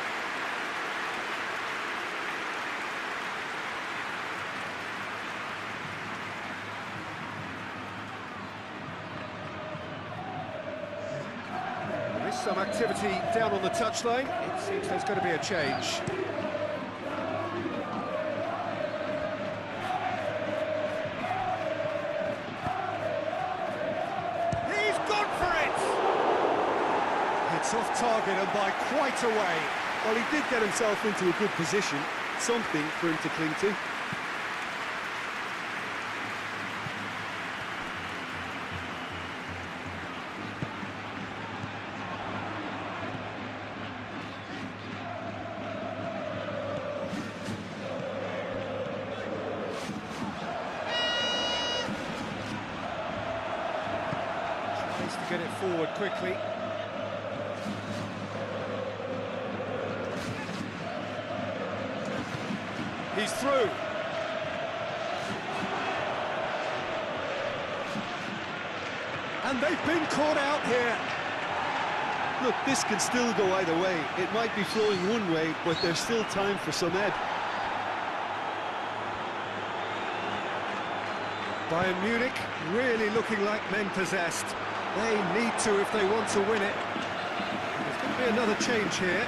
There is some activity down on the touchline. It seems there's going to be a change. He's gone for it! It's off target and by quite a way. Well, he did get himself into a good position, something for him to cling to. Tries to get it forward quickly. He's through. And they've been caught out here. Look, this can still go either way. It might be flowing one way, but there's still time for some ebb. Bayern Munich really looking like men possessed. They need to if they want to win it. There's going to Could be another change here.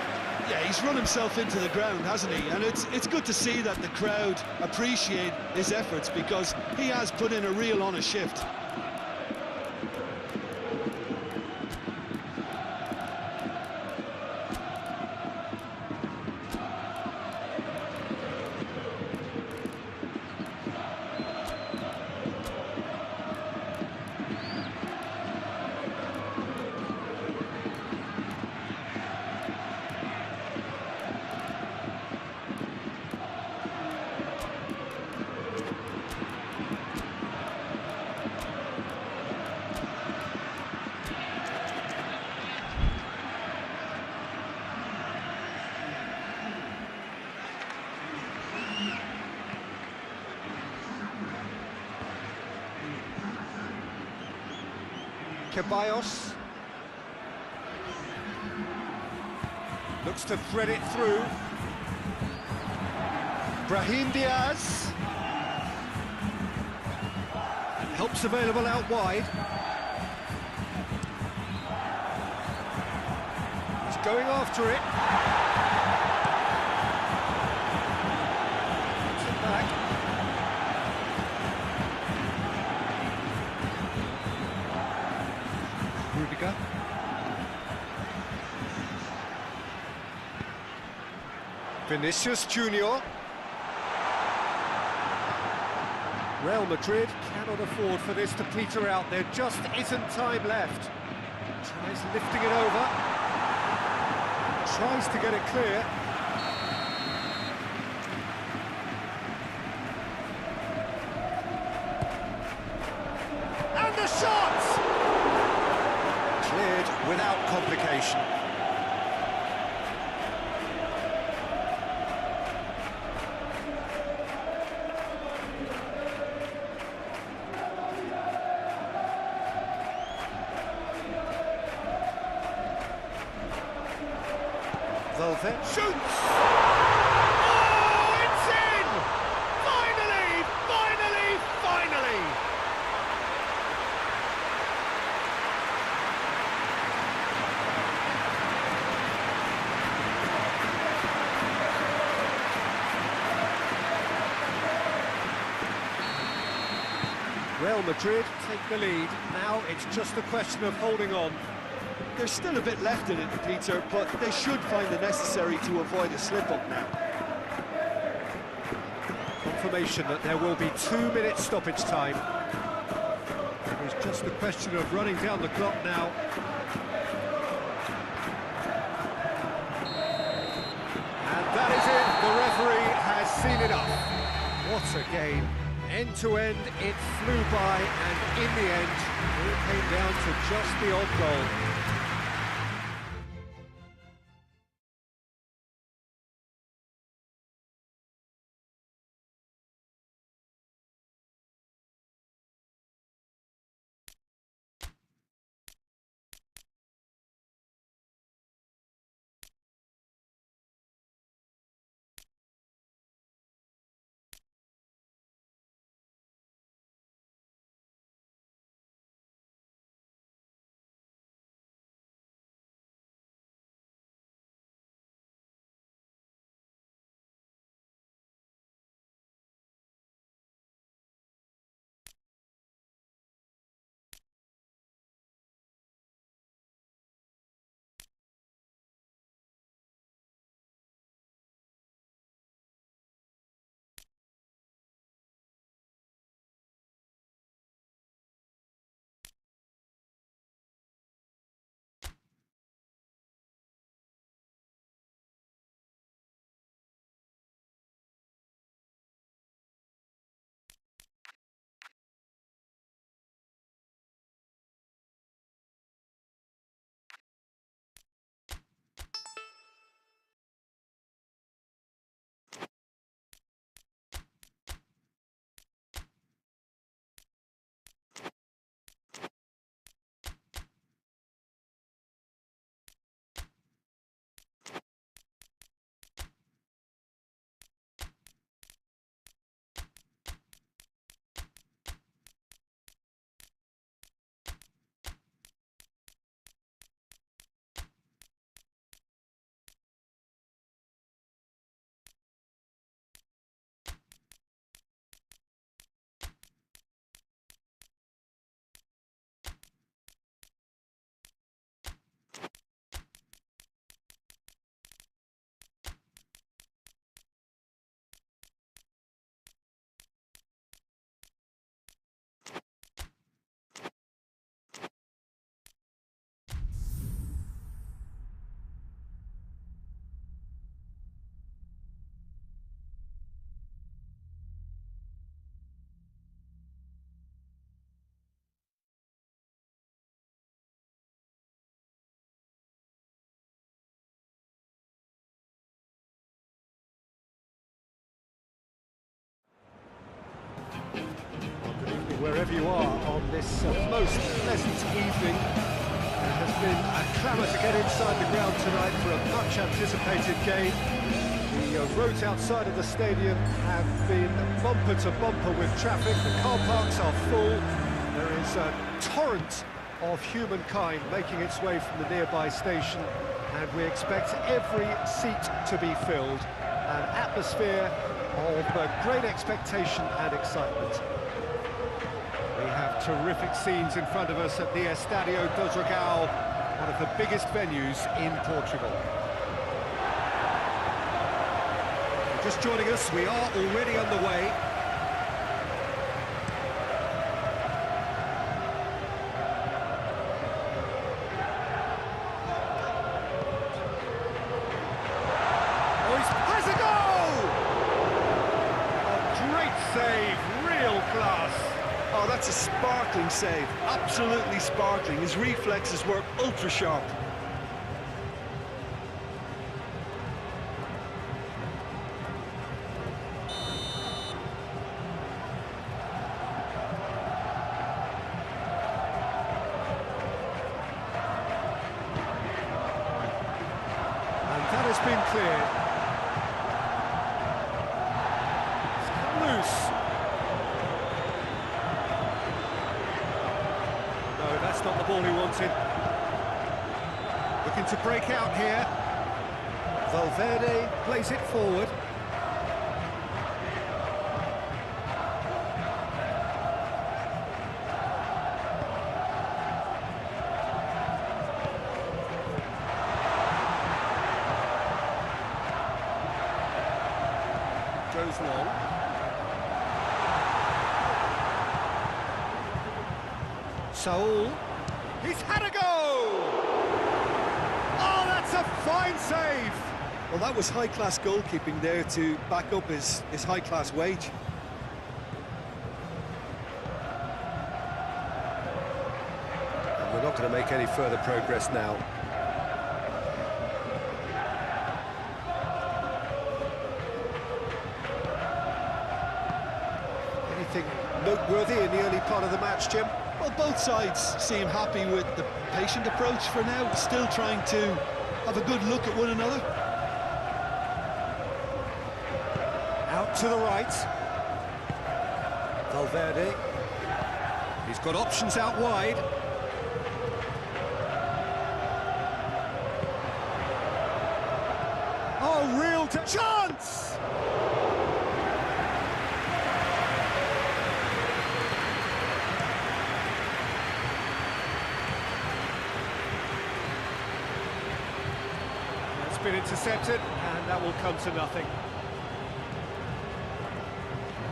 Yeah, he's run himself into the ground, hasn't he? And it's good to see that the crowd appreciate his efforts, because he has put in a real honest shift. Ceballos looks to thread it through. Brahim Diaz. Help's available out wide. He's going after it. Puts it back. Rudiger. Vinicius Junior. Real Madrid cannot afford for this to peter out. There just isn't time left. Tries lifting it over. Tries to get it clear. And the shot! Cleared without complication. Valverde shoots! Oh, it's in! Finally! Finally! Finally! Real Madrid take the lead. Now it's just a question of holding on. There's still a bit left in it, Peter, but they should find the necessary to avoid a slip-up now. Confirmation that there will be 2 minutes stoppage time. It's just a question of running down the clock now. And that is it. The referee has seen enough. What a game. End to end, it flew by, and in the end, it came down to just the odd goal. wherever you are on this most pleasant evening. There has been a clamour to get inside the ground tonight for a much-anticipated game. The roads outside of the stadium have been bumper to bumper with traffic. The car parks are full. There is a torrent of humankind making its way from the nearby station, and we expect every seat to be filled. An atmosphere of great expectation and excitement. We have terrific scenes in front of us at the Estadio do Dragão, one of the biggest venues in Portugal. Just joining us, we are already underway. Oh, has a goal! A great save, real class. Oh, that's a sparkling save, absolutely sparkling. His reflexes were ultra sharp. That has been cleared. It's come loose. No, that's not the ball he wanted. Looking to break out here. Valverde plays it forward. Goes long. Saul, he's had a go! Oh, that's a fine save! Well, that was high-class goalkeeping there to back up his high-class wage. And we're not going to make any further progress now. Anything noteworthy in the early part of the match, Jim? Well, both sides seem happy with the patient approach for now, still trying to have a good look at one another. Out to the right. Valverde. He's got options out wide. Oh, real chance! That's been intercepted, and that will come to nothing.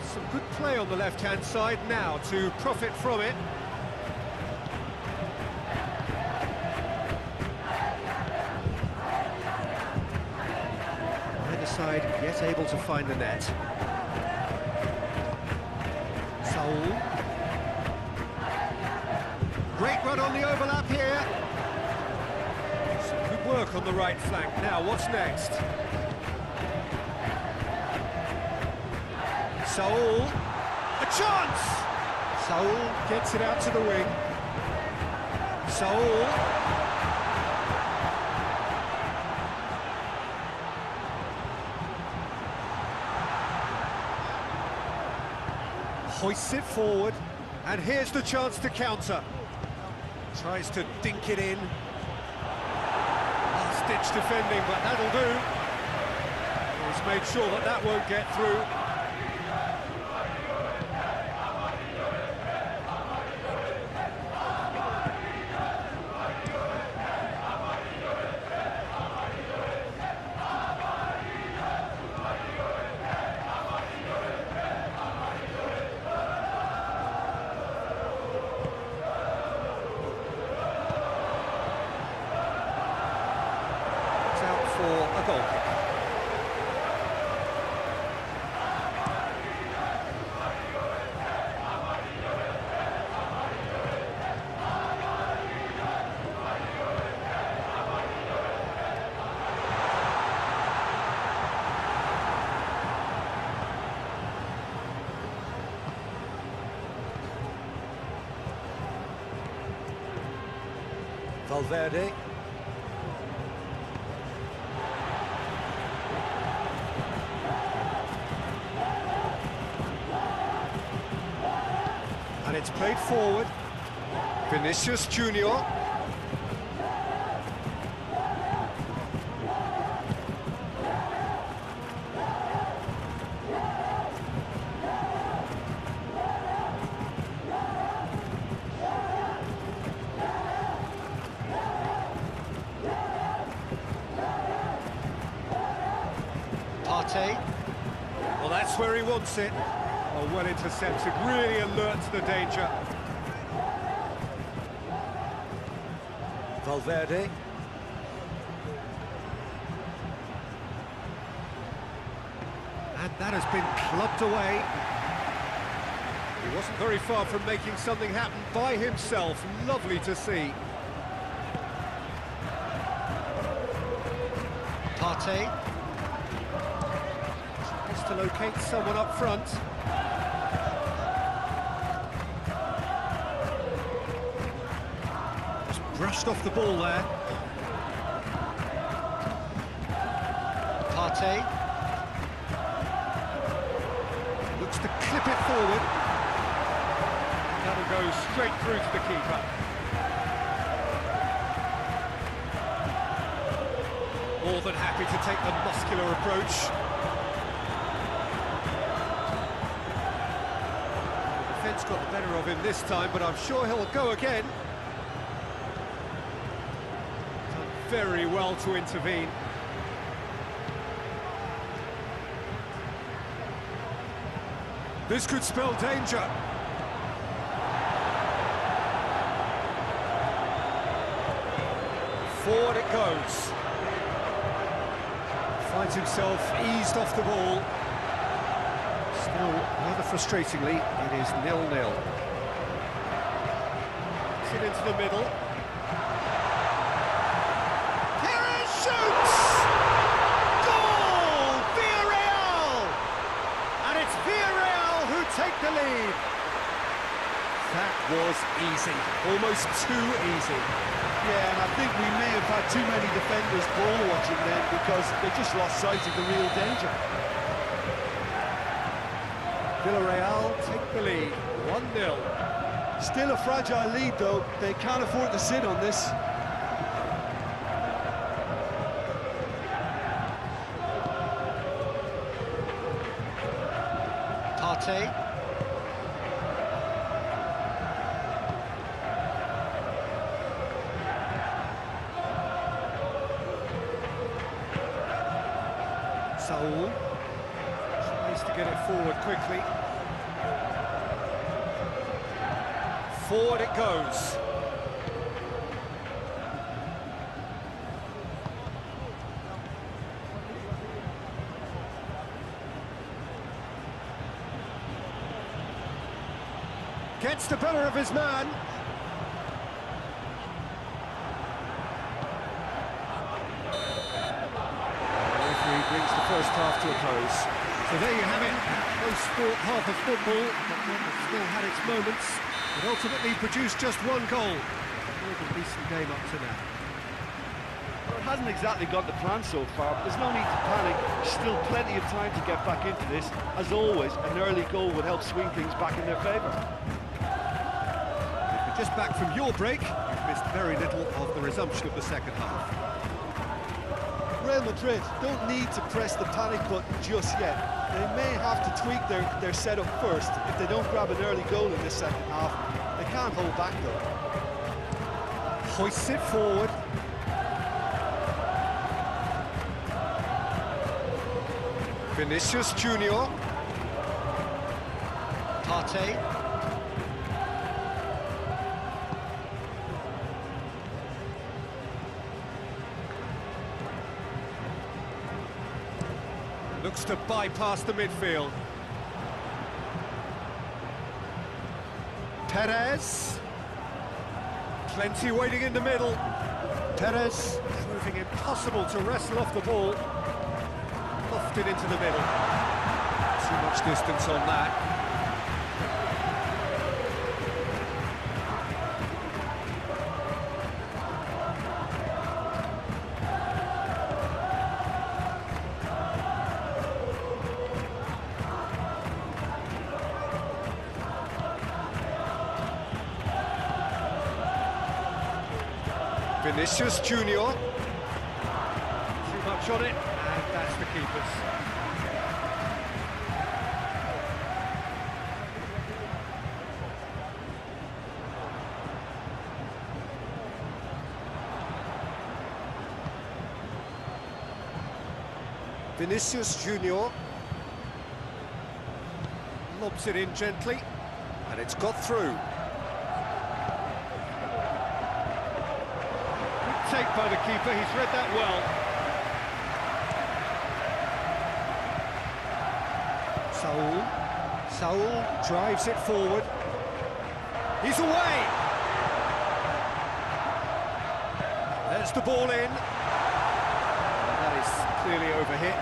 Some good play on the left-hand side now to profit from it. Either side yet able to find the net. Saul. Great run on the overlap here. Some good work on the right flank. Now, what's next? Saul, a chance! Saul gets it out to the wing. Saul. Hoists it forward, and here's the chance to counter. Tries to dink it in. Last-ditch defending, but that'll do. He's made sure that that won't get through. For a goal kick. Valverde. And it's played forward. Vinicius Junior. Partey. Well, that's where he wants it. Oh, well intercepted, really alert to the danger. Valverde. And that has been clubbed away. He wasn't very far from making something happen by himself. Lovely to see. Partey. Has to locate someone up front. Just brushed off the ball there. Partey. Looks to clip it forward. That'll go straight through to the keeper. More than happy to take the muscular approach. The defence got the better of him this time, but I'm sure he'll go again. Done very well to intervene. This could spell danger. Forward it goes. Finds himself eased off the ball. Still, rather frustratingly, it is 0-0. It's it into the middle. Perez shoots! Goal! Villarreal! And it's Villarreal who take the lead. That was easy, almost too easy. Yeah, and I think we may have had too many defenders ball watching then because they just lost sight of the real danger. Villarreal take the lead, 1-0. Still a fragile lead though, they can't afford to sit on this. Partey. Saul tries to get it forward quickly. Forward it goes. Gets the better of his man. Brings the first half to a close. So there you have it, no sport, half of football, but one that still had its moments, but ultimately produced just one goal. More than decent game up to now. Well, it hasn't exactly got the plan so far, but there's no need to panic. Still plenty of time to get back into this. As always, an early goal would help swing things back in their favour. If you're just back from your break, you've missed very little of the resumption of the second half. Real Madrid don't need to press the panic button just yet. They may have to tweak their setup first if they don't grab an early goal in this second half. They can't hold back though. Hoists it forward. Vinicius Junior. Partey. Looks to bypass the midfield. Perez. Plenty waiting in the middle. Perez proving impossible to wrestle off the ball. Lofted into the middle. Too much distance on that. Vinicius Junior. Too much on it, and that's the keeper's. Vinicius Junior lobs it in gently, and it's got through. Good take by the keeper, he's read that well. Saul drives it forward. He's away! There's the ball in. That is clearly overhit.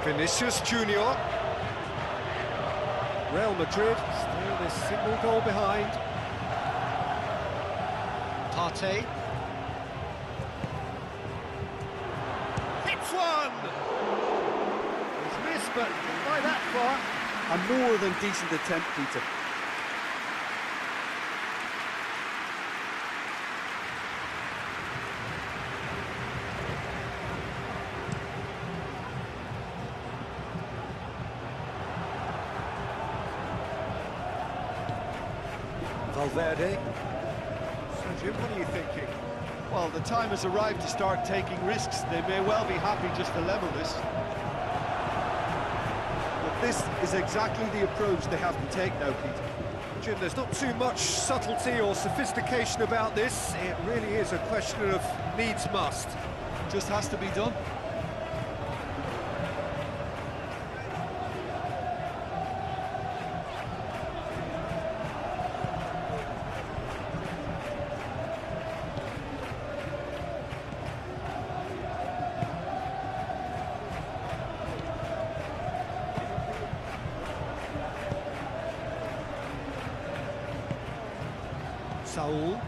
Vinicius Junior. Real Madrid still this single goal behind. Partey. Hits one! He's missed, but by that far. A more than decent attempt, Peter. Valverde. So Jim, what are you thinking? Well, the time has arrived to start taking risks. They may well be happy just to level this. But this is exactly the approach they have to take now, Peter. Jim, there's not too much subtlety or sophistication about this. It really is a question of needs must. Just has to be done. Saul.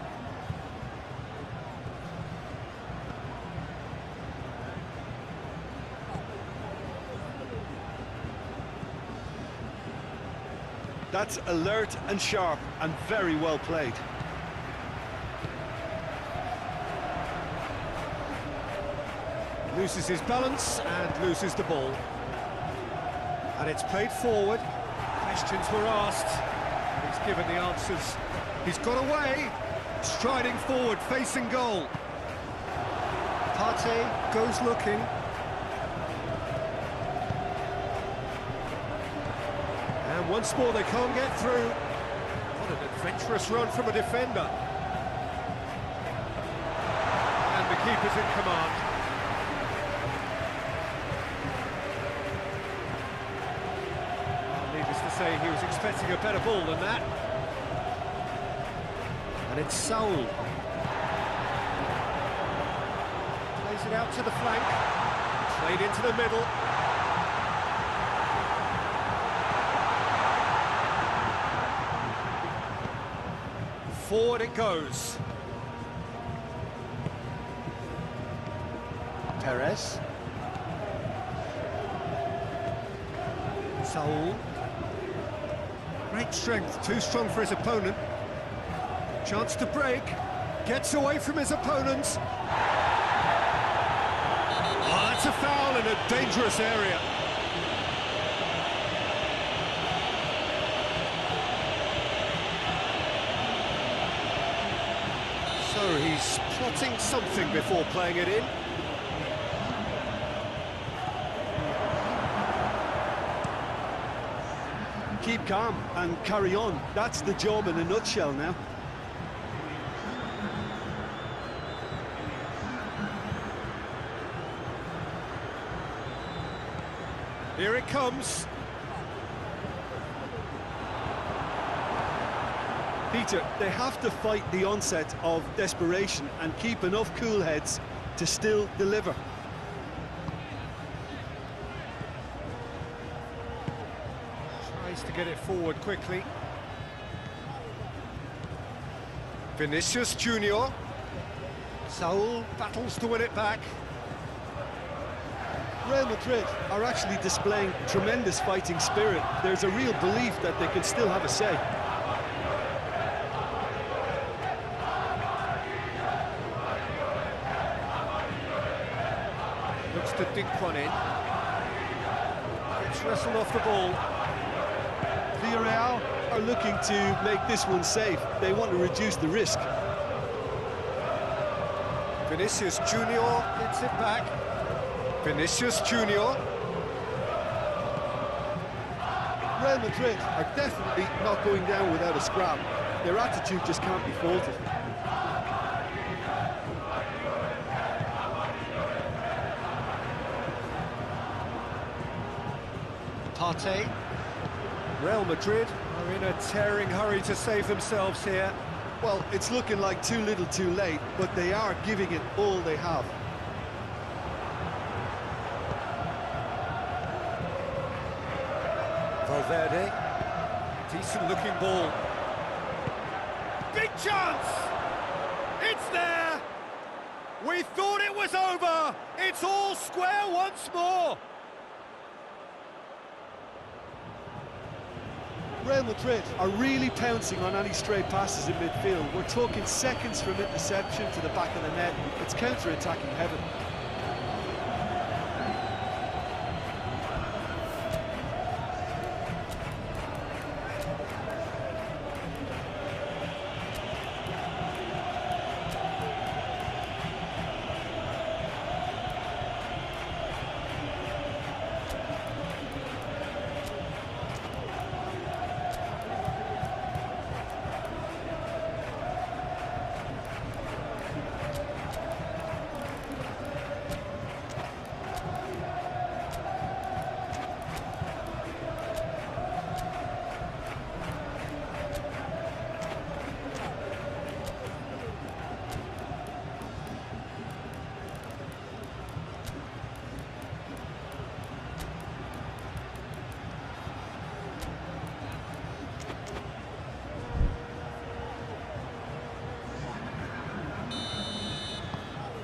That's alert and sharp and very well played. Loses his balance and loses the ball. And it's played forward. Questions were asked. He's given the answers. He's got away, striding forward, facing goal. Partey goes looking. And once more they can't get through. What an adventurous run from a defender. And the keeper's in command. Well, needless to say, he was expecting a better ball than that. And it's Saul. Plays it out to the flank. Played into the middle. Forward it goes. Perez. Saul. Great strength, too strong for his opponent. Chance to break, gets away from his opponents. Oh, that's a foul in a dangerous area. So he's plotting something before playing it in. Keep calm and carry on. That's the job in a nutshell now. Here it comes. Peter, they have to fight the onset of desperation and keep enough cool heads to still deliver. Tries to get it forward quickly. Vinicius Junior. Saul battles to win it back. Real Madrid are actually displaying tremendous fighting spirit. There's a real belief that they can still have a say. Looks to dink one in. It's wrestled off the ball. Villarreal are looking to make this one safe. They want to reduce the risk. Vinicius Junior hits it back. Vinicius Junior. Real Madrid are definitely not going down without a scrap. Their attitude just can't be faulted. Partey. Real Madrid are in a tearing hurry to save themselves here. Well, it's looking like too little too late, but they are giving it all they have. Valverde. Decent looking ball. Big chance! It's there! We thought it was over! It's all square once more! Real Madrid are really pouncing on any stray passes in midfield. We're talking seconds from interception to the back of the net. It's counter-attacking heaven.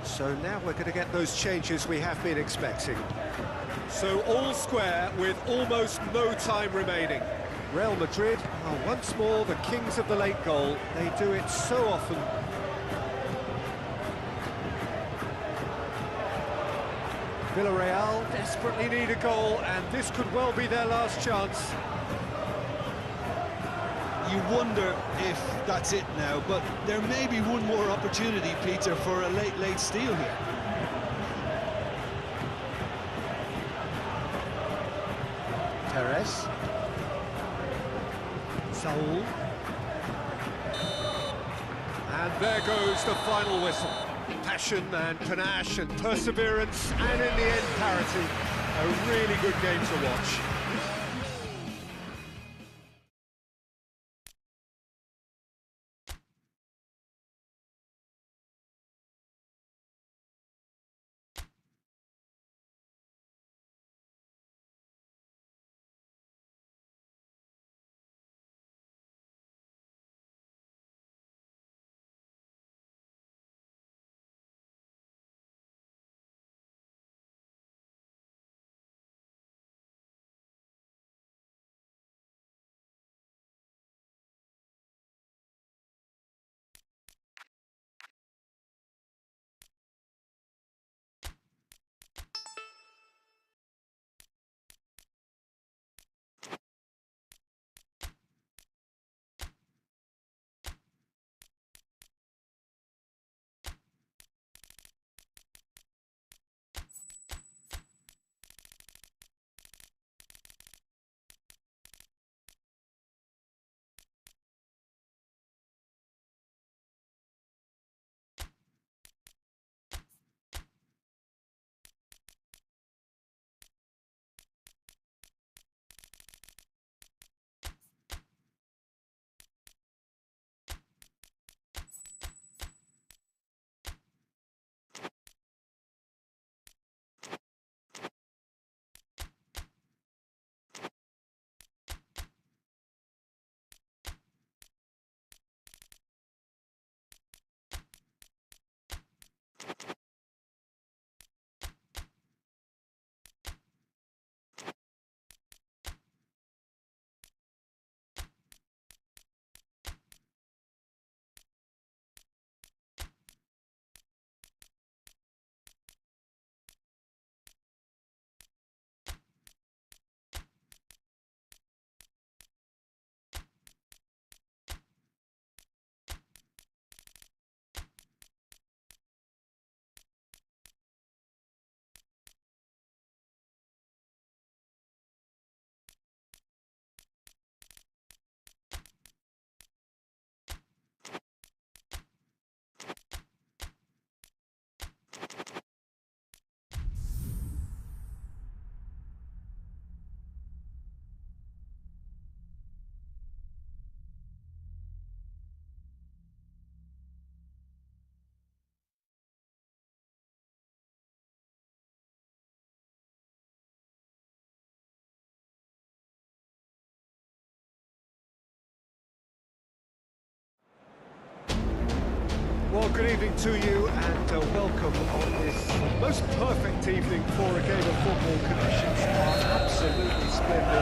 So now we're going to get those changes we have been expecting. So all square with almost no time remaining. Real Madrid are once more the kings of the late goal. They do it so often. Villarreal desperately need a goal, and this could well be their last chance. You wonder if that's it now, but there may be one more opportunity, Peter, for a late steal here. Perez. Saul. And there goes the final whistle. Passion and panache and perseverance, and in the end, parity. A really good game to watch. Well, good evening to you and welcome on this most perfect evening for a game of football. Conditions are absolutely splendid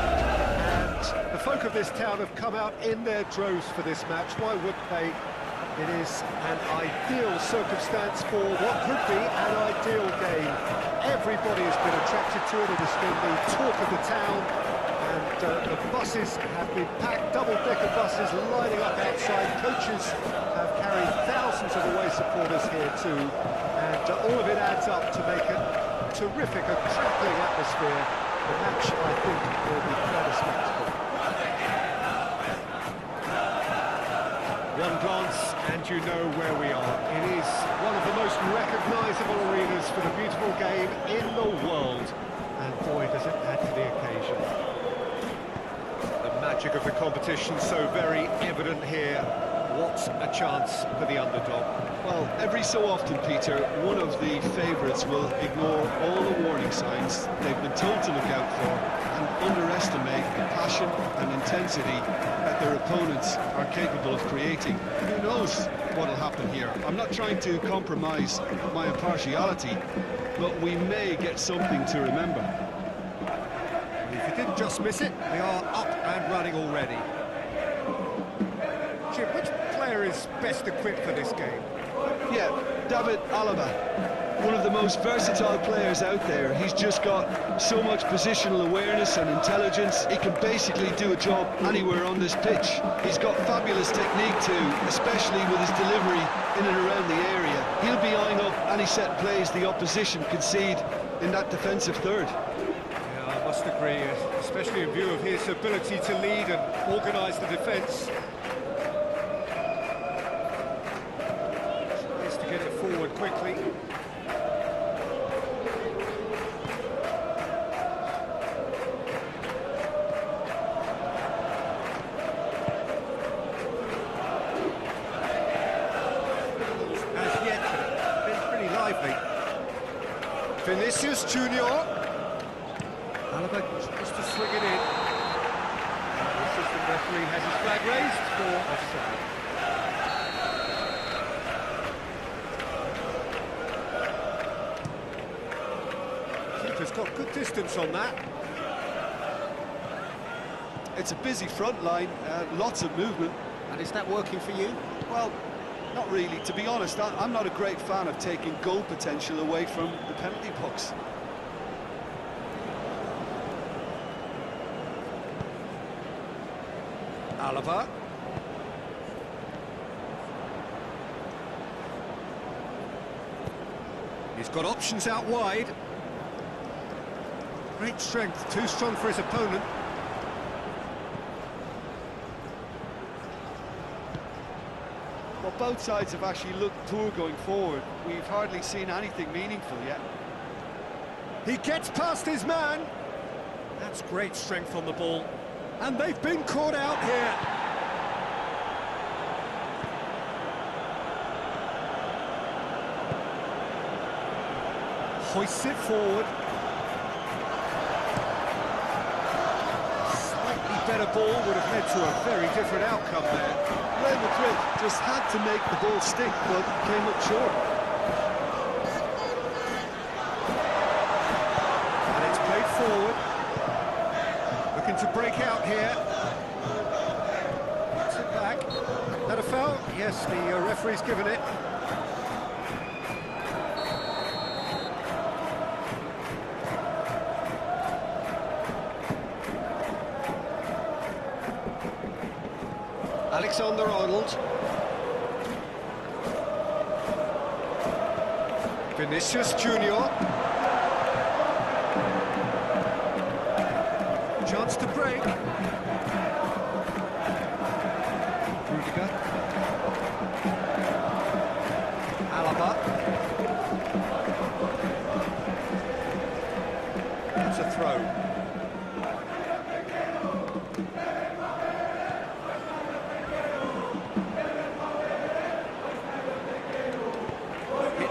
and the folk of this town have come out in their droves for this match. Why wouldn't they? It is an ideal circumstance for what could be an ideal game. Everybody has been attracted to it. It has been the talk of the town. And the buses have been packed, double-decker buses lining up outside. Coaches have carried thousands of away supporters here too, and all of it adds up to make a terrific, a crackling atmosphere. The match, I think, will be quite a spectacle. One glance and you know where we are. It is one of the most recognisable arenas for the beautiful game in the world, and boy, does it add to the occasion. The magic of the competition so very evident here. What a chance for the underdog. Well, every so often, Peter, one of the favourites will ignore all the warning signs they've been told to look out for and underestimate the passion and intensity that their opponents are capable of creating. Who knows what'll happen here? I'm not trying to compromise my impartiality, but we may get something to remember. If you didn't just miss it, we are up and running already. Jim, which player is best equipped for this game? Yeah, David Alaba, one of the most versatile players out there. He's just got so much positional awareness and intelligence. He can basically do a job anywhere on this pitch. He's got fabulous technique too, especially with his delivery in and around the area. He'll be eyeing up any set plays the opposition concede in that defensive third. Yeah, I must agree, especially in view of his ability to lead and organise the defence. Get it forward quickly. As yet, been pretty lively. Vinicius Junior. Alaba just to swing it in. The assistant referee has his flag raised for offside. Has got good distance on that. It's a busy front line, lots of movement. And is that working for you? Well, not really. To be honest, I'm not a great fan of taking goal potential away from the penalty box. Alaba. He's got options out wide. Great strength, too strong for his opponent. Well, both sides have actually looked poor going forward. We've hardly seen anything meaningful yet. He gets past his man. That's great strength on the ball. And they've been caught out here. Hoists it forward. Better ball would have led to a very different outcome there. Real Madrid just had to make the ball stick, but came up short. And it's played forward. Looking to break out here. Puts it back. Is that a foul? Yes, the referee's given it. Alexander-Arnold. Vinicius Junior. Chance to break. Rudiger. Alaba. It's a throw.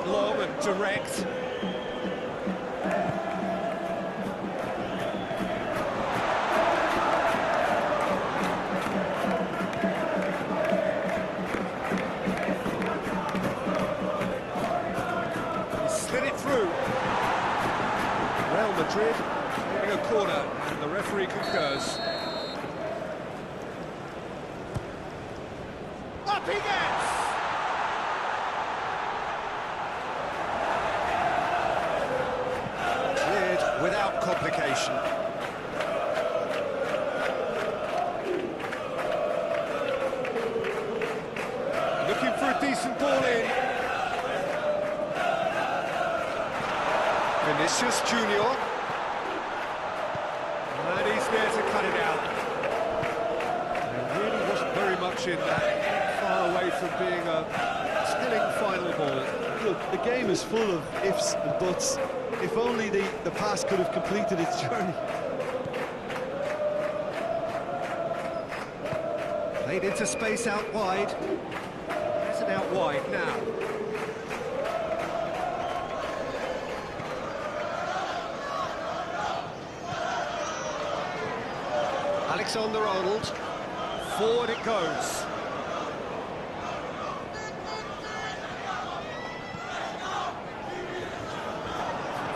Long and direct. Madrid getting a corner, and the referee concurs. Up he gets! Cleared without complication. Looking for a decent ball in. Vinicius Junior. And he's there to cut it out. There really wasn't very much in that, far away from being a telling final ball. Look, the game is full of ifs and buts. If only the pass could have completed its journey. Played into space out wide. There's an out wide now. Alexander-Arnold, forward it goes.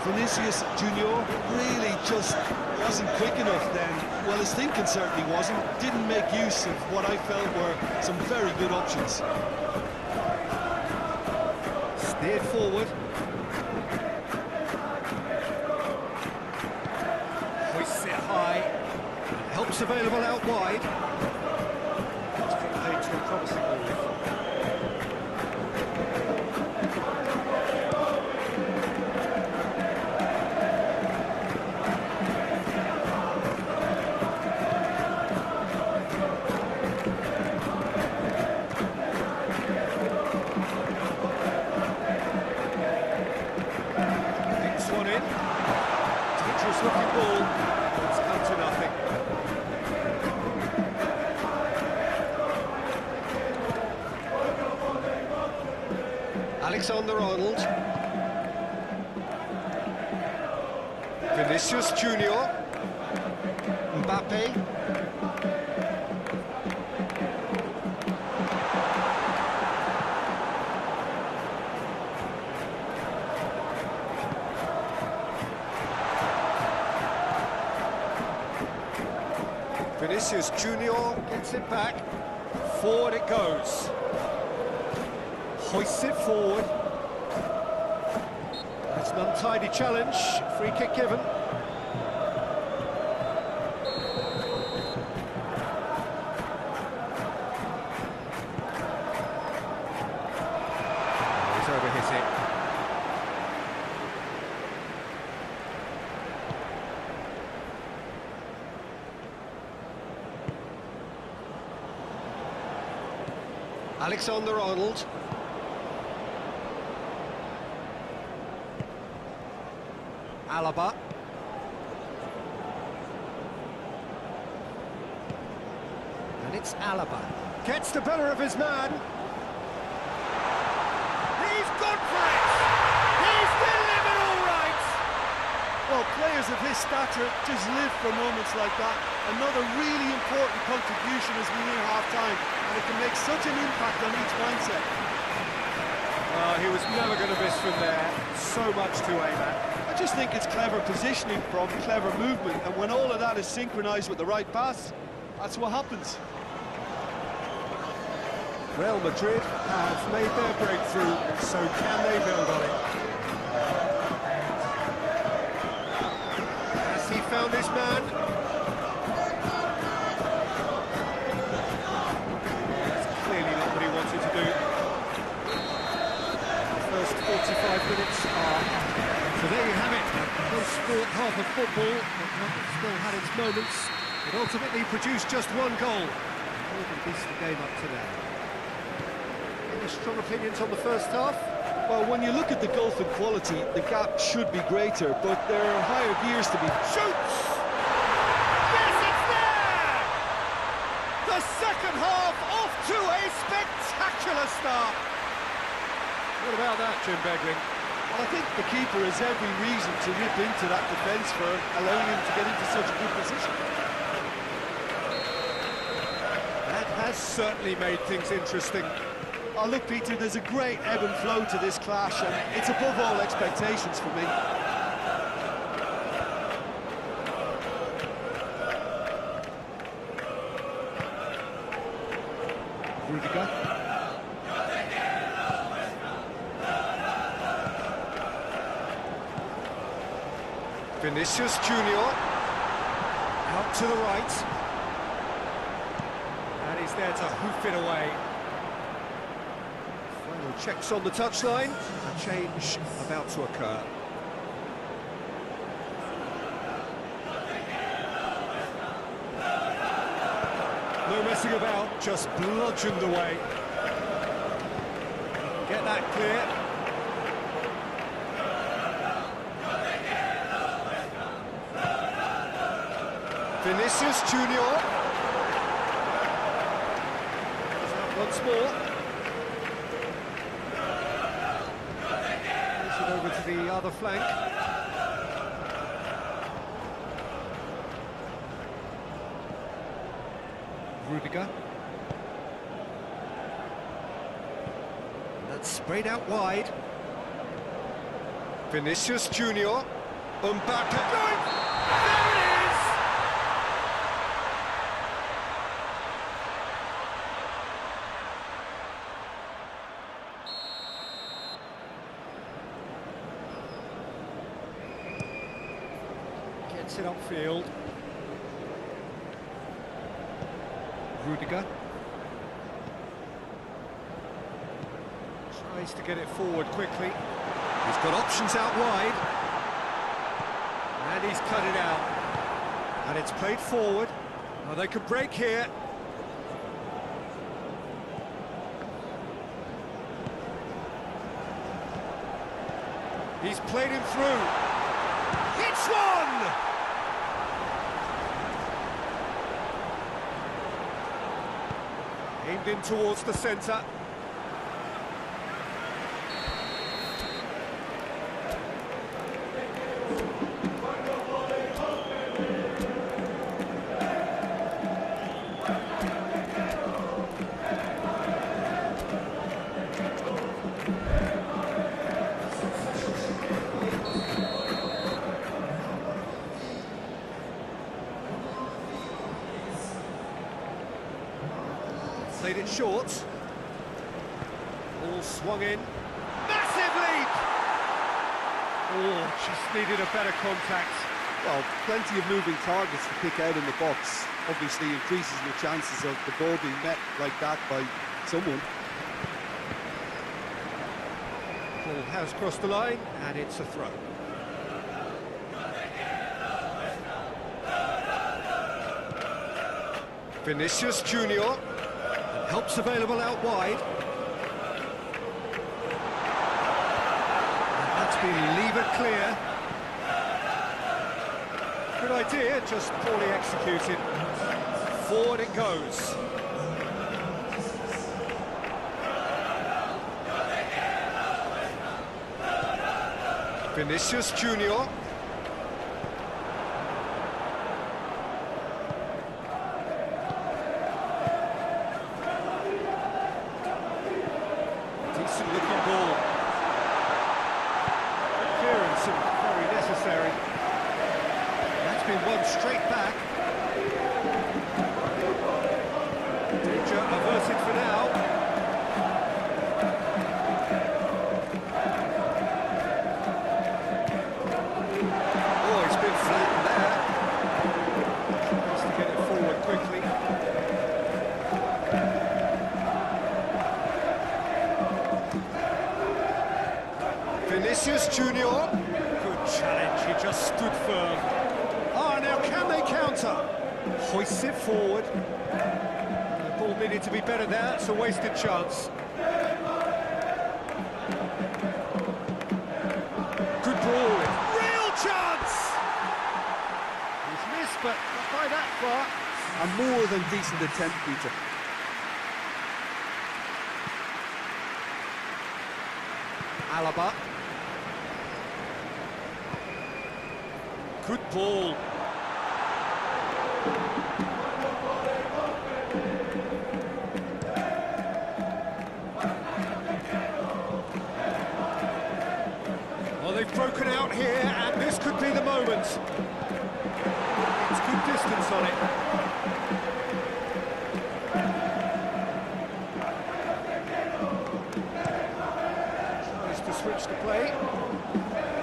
Vinicius Junior really just wasn't quick enough then. Well, his thinking certainly wasn't. Didn't make use of what I felt were some very good options. Steered forward. Hoists it high. Helps available out wide. It's been played to a promising move. Thinks one in. Dangerous looking ball. It's come to nothing. Alexander-Arnold. Vinicius Junior. Mbappe. Vinicius Junior gets it back. Forward it goes. Hoists it forward. It's an untidy challenge. Free kick given. He's overhit it. Alexander-Arnold. Alaba. And it's Alaba. Gets the better of his man. He's gone for it! He's delivered all right! Well, players of his stature just live for moments like that. Another really important contribution as we near half-time, and it can make such an impact on each mindset. He was never going to miss from there. So much to aim at. I just think it's clever positioning from clever movement, and when all of that is synchronised with the right pass, that's what happens. Real Madrid have made their breakthrough, so can they build on it? Has he found his man? That's clearly not what he wanted to do. The first 45 minutes are... So there you have it, one sport, half of football, but one that still had its moments. It ultimately produced just one goal. More than beats the game up today. Any strong opinions on the first half? Well, when you look at the gulf in quality, the gap should be greater, but there are higher gears to be... Shoots! Yes, it's there! The second half off to a spectacular start. What about that, Jim Begling? Well, I think the keeper has every reason to rip into that defence for allowing him to get into such a good position. That has certainly made things interesting. Oh, look, Peter, there's a great ebb and flow to this clash, and it's above all expectations for me. Rudiger. Vinicius Junior. Out to the right. And he's there to hoof it away. Final checks on the touchline. A change about to occur. No messing about, just bludgeoned away. Get that clear. Vinicius Junior. Once more. Push it over to the other flank. Rudiger. That's sprayed out wide. Vinicius Junior. Mbappe. There it is! Gets it upfield. Rudiger tries to get it forward quickly. He's got options out wide. And he's cut it out. And it's played forward. Now they could break here. He's played him through. Hits one! Aimed in towards the centre. Played it short. Ball swung in. Massive leap! Oh, just needed a better contact. Well, plenty of moving targets to pick out in the box. Obviously increases your chances of the ball being met like that by someone. Ball has crossed the line, and it's a throw. Vinicius Junior. Helps available out wide. And that's been levered clear. Good idea, just poorly executed. Forward it goes. Vinicius Junior. Decent looking ball. Clearance and very necessary. That's been won straight back. Danger averted for now. Oh, it's been flattened there. Tries to get it forward quickly. Vinicius Junior. Good challenge, he just stood firm. Ah, now can they counter? Hoists it forward. The ball needed to be better there, it's a wasted chance. Good ball, real chance! He's missed, but not by that far. A more than decent attempt, Peter. Alaba. Good ball. Well, they've broken out here, and this could be the moment. It's good distance on it. to switch the play.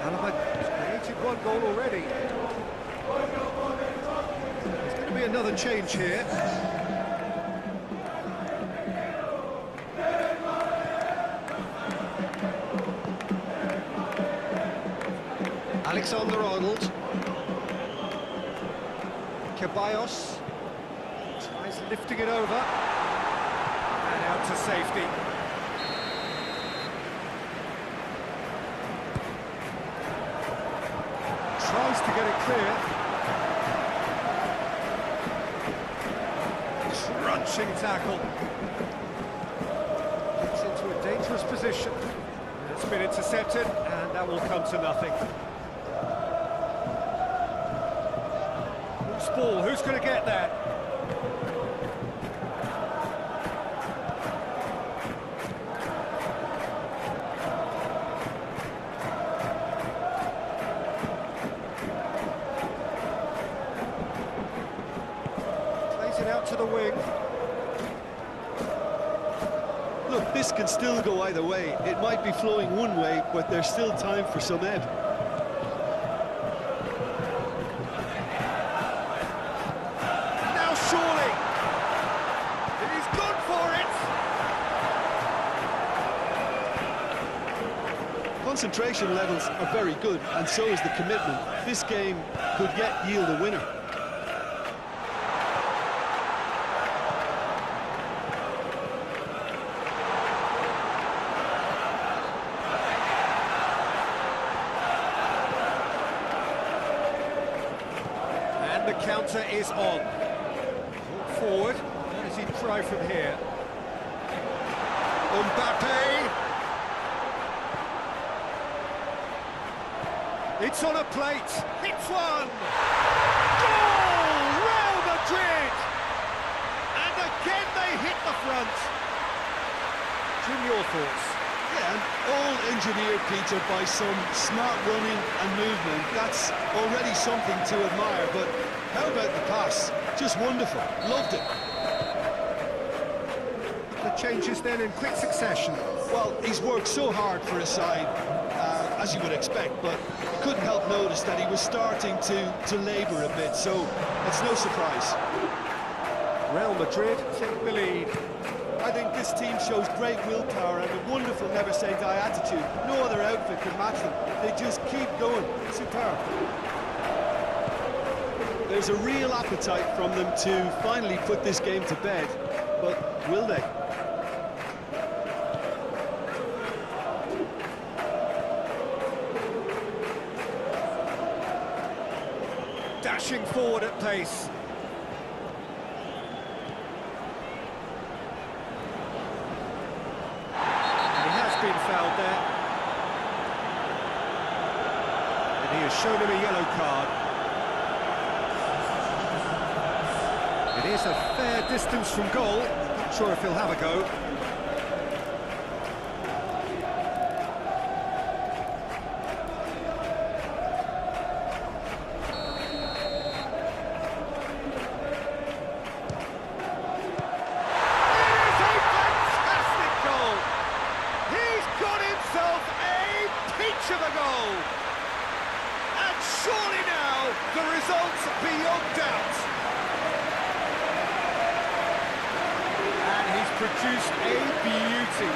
Alaba has created one goal already. There's going to be another change here. Alexander-Arnold. Ceballos tries lifting it over. And out to safety. Tries to get it clear. Crunching tackle. Gets into a dangerous position. It's been intercepted, and that will come to nothing. Loose ball, who's going to get that? It out to the wing. Look, this can still go either way. It might be flowing one way, but there's still time for some ebb. Now surely! He's gone for it! Concentration levels are very good, and so is the commitment. This game could yet yield a winner. The counter is on. Forward. What does he try from here? Mbappe! It's on a plate. It's one! Goal! Real Madrid! And again they hit the front. Jim, your thoughts? Yeah, and all engineered, Peter, by some smart running and movement. That's already something to admire, but how about the pass? Just wonderful. Loved it. The changes then in quick succession. Well, he's worked so hard for his side, as you would expect, but couldn't help notice that he was starting to labour a bit, so it's no surprise. Real Madrid take the lead. I think this team shows great willpower and a wonderful never-say-die attitude. No other outfit can match them. They just keep going. Superb. There's a real appetite from them to finally put this game to bed, but will they? Dashing forward at pace. Been fouled there, and he has shown him a yellow card. It is a fair distance from goal. Not sure if he'll have a go. Of a goal, and surely now the results beyond doubt. And he's produced a beauty.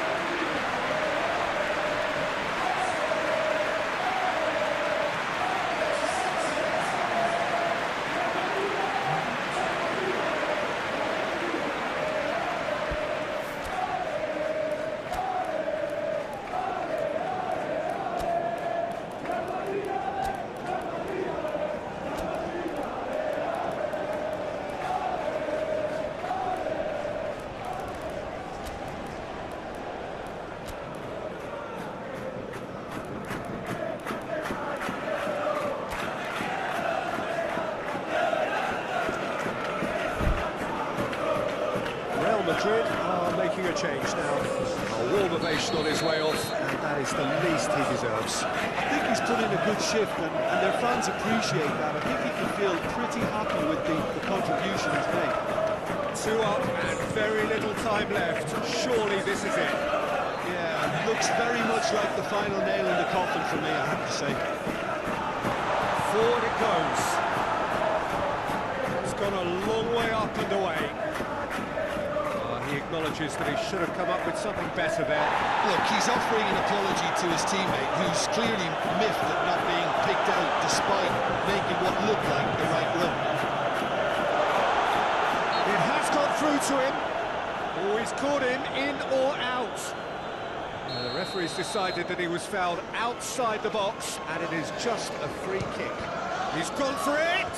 Madrid are making a change now. A warm ovation on his way off, and that is the least he deserves. I think he's put in a good shift, and their fans appreciate that. I think he can feel pretty happy with the contribution he's made. 2 up and very little time left. Surely this is it. Yeah, looks very much like the final nail in the coffin for me, I have to say. Forward it goes. It's gone a long way up and away. He acknowledges that he should have come up with something better there. Look, he's offering an apology to his teammate, who's clearly miffed at not being picked out despite making what looked like the right run. It has gone through to him. Oh, he's caught him in or out. The referee's decided that he was fouled outside the box, and it is just a free kick. He's gone for it!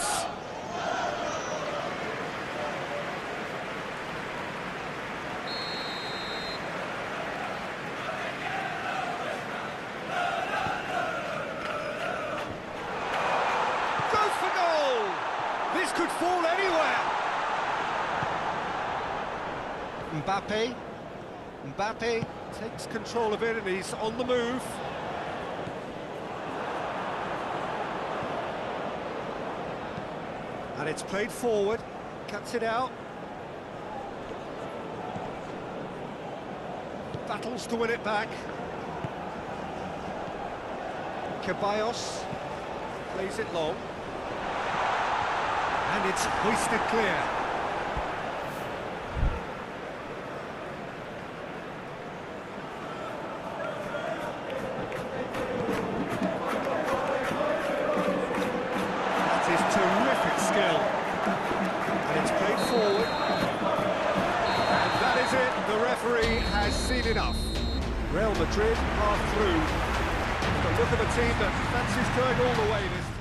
Goes for goal! This could fall anywhere! Mbappe takes control of it and he's on the move. And it's played forward, cuts it out. Battles to win it back. Ceballos plays it long. And it's hoisted clear. Terrific skill, and it's played forward, and that is it. The referee has seen enough. Real Madrid are through. The look of a team that fancies going all the way this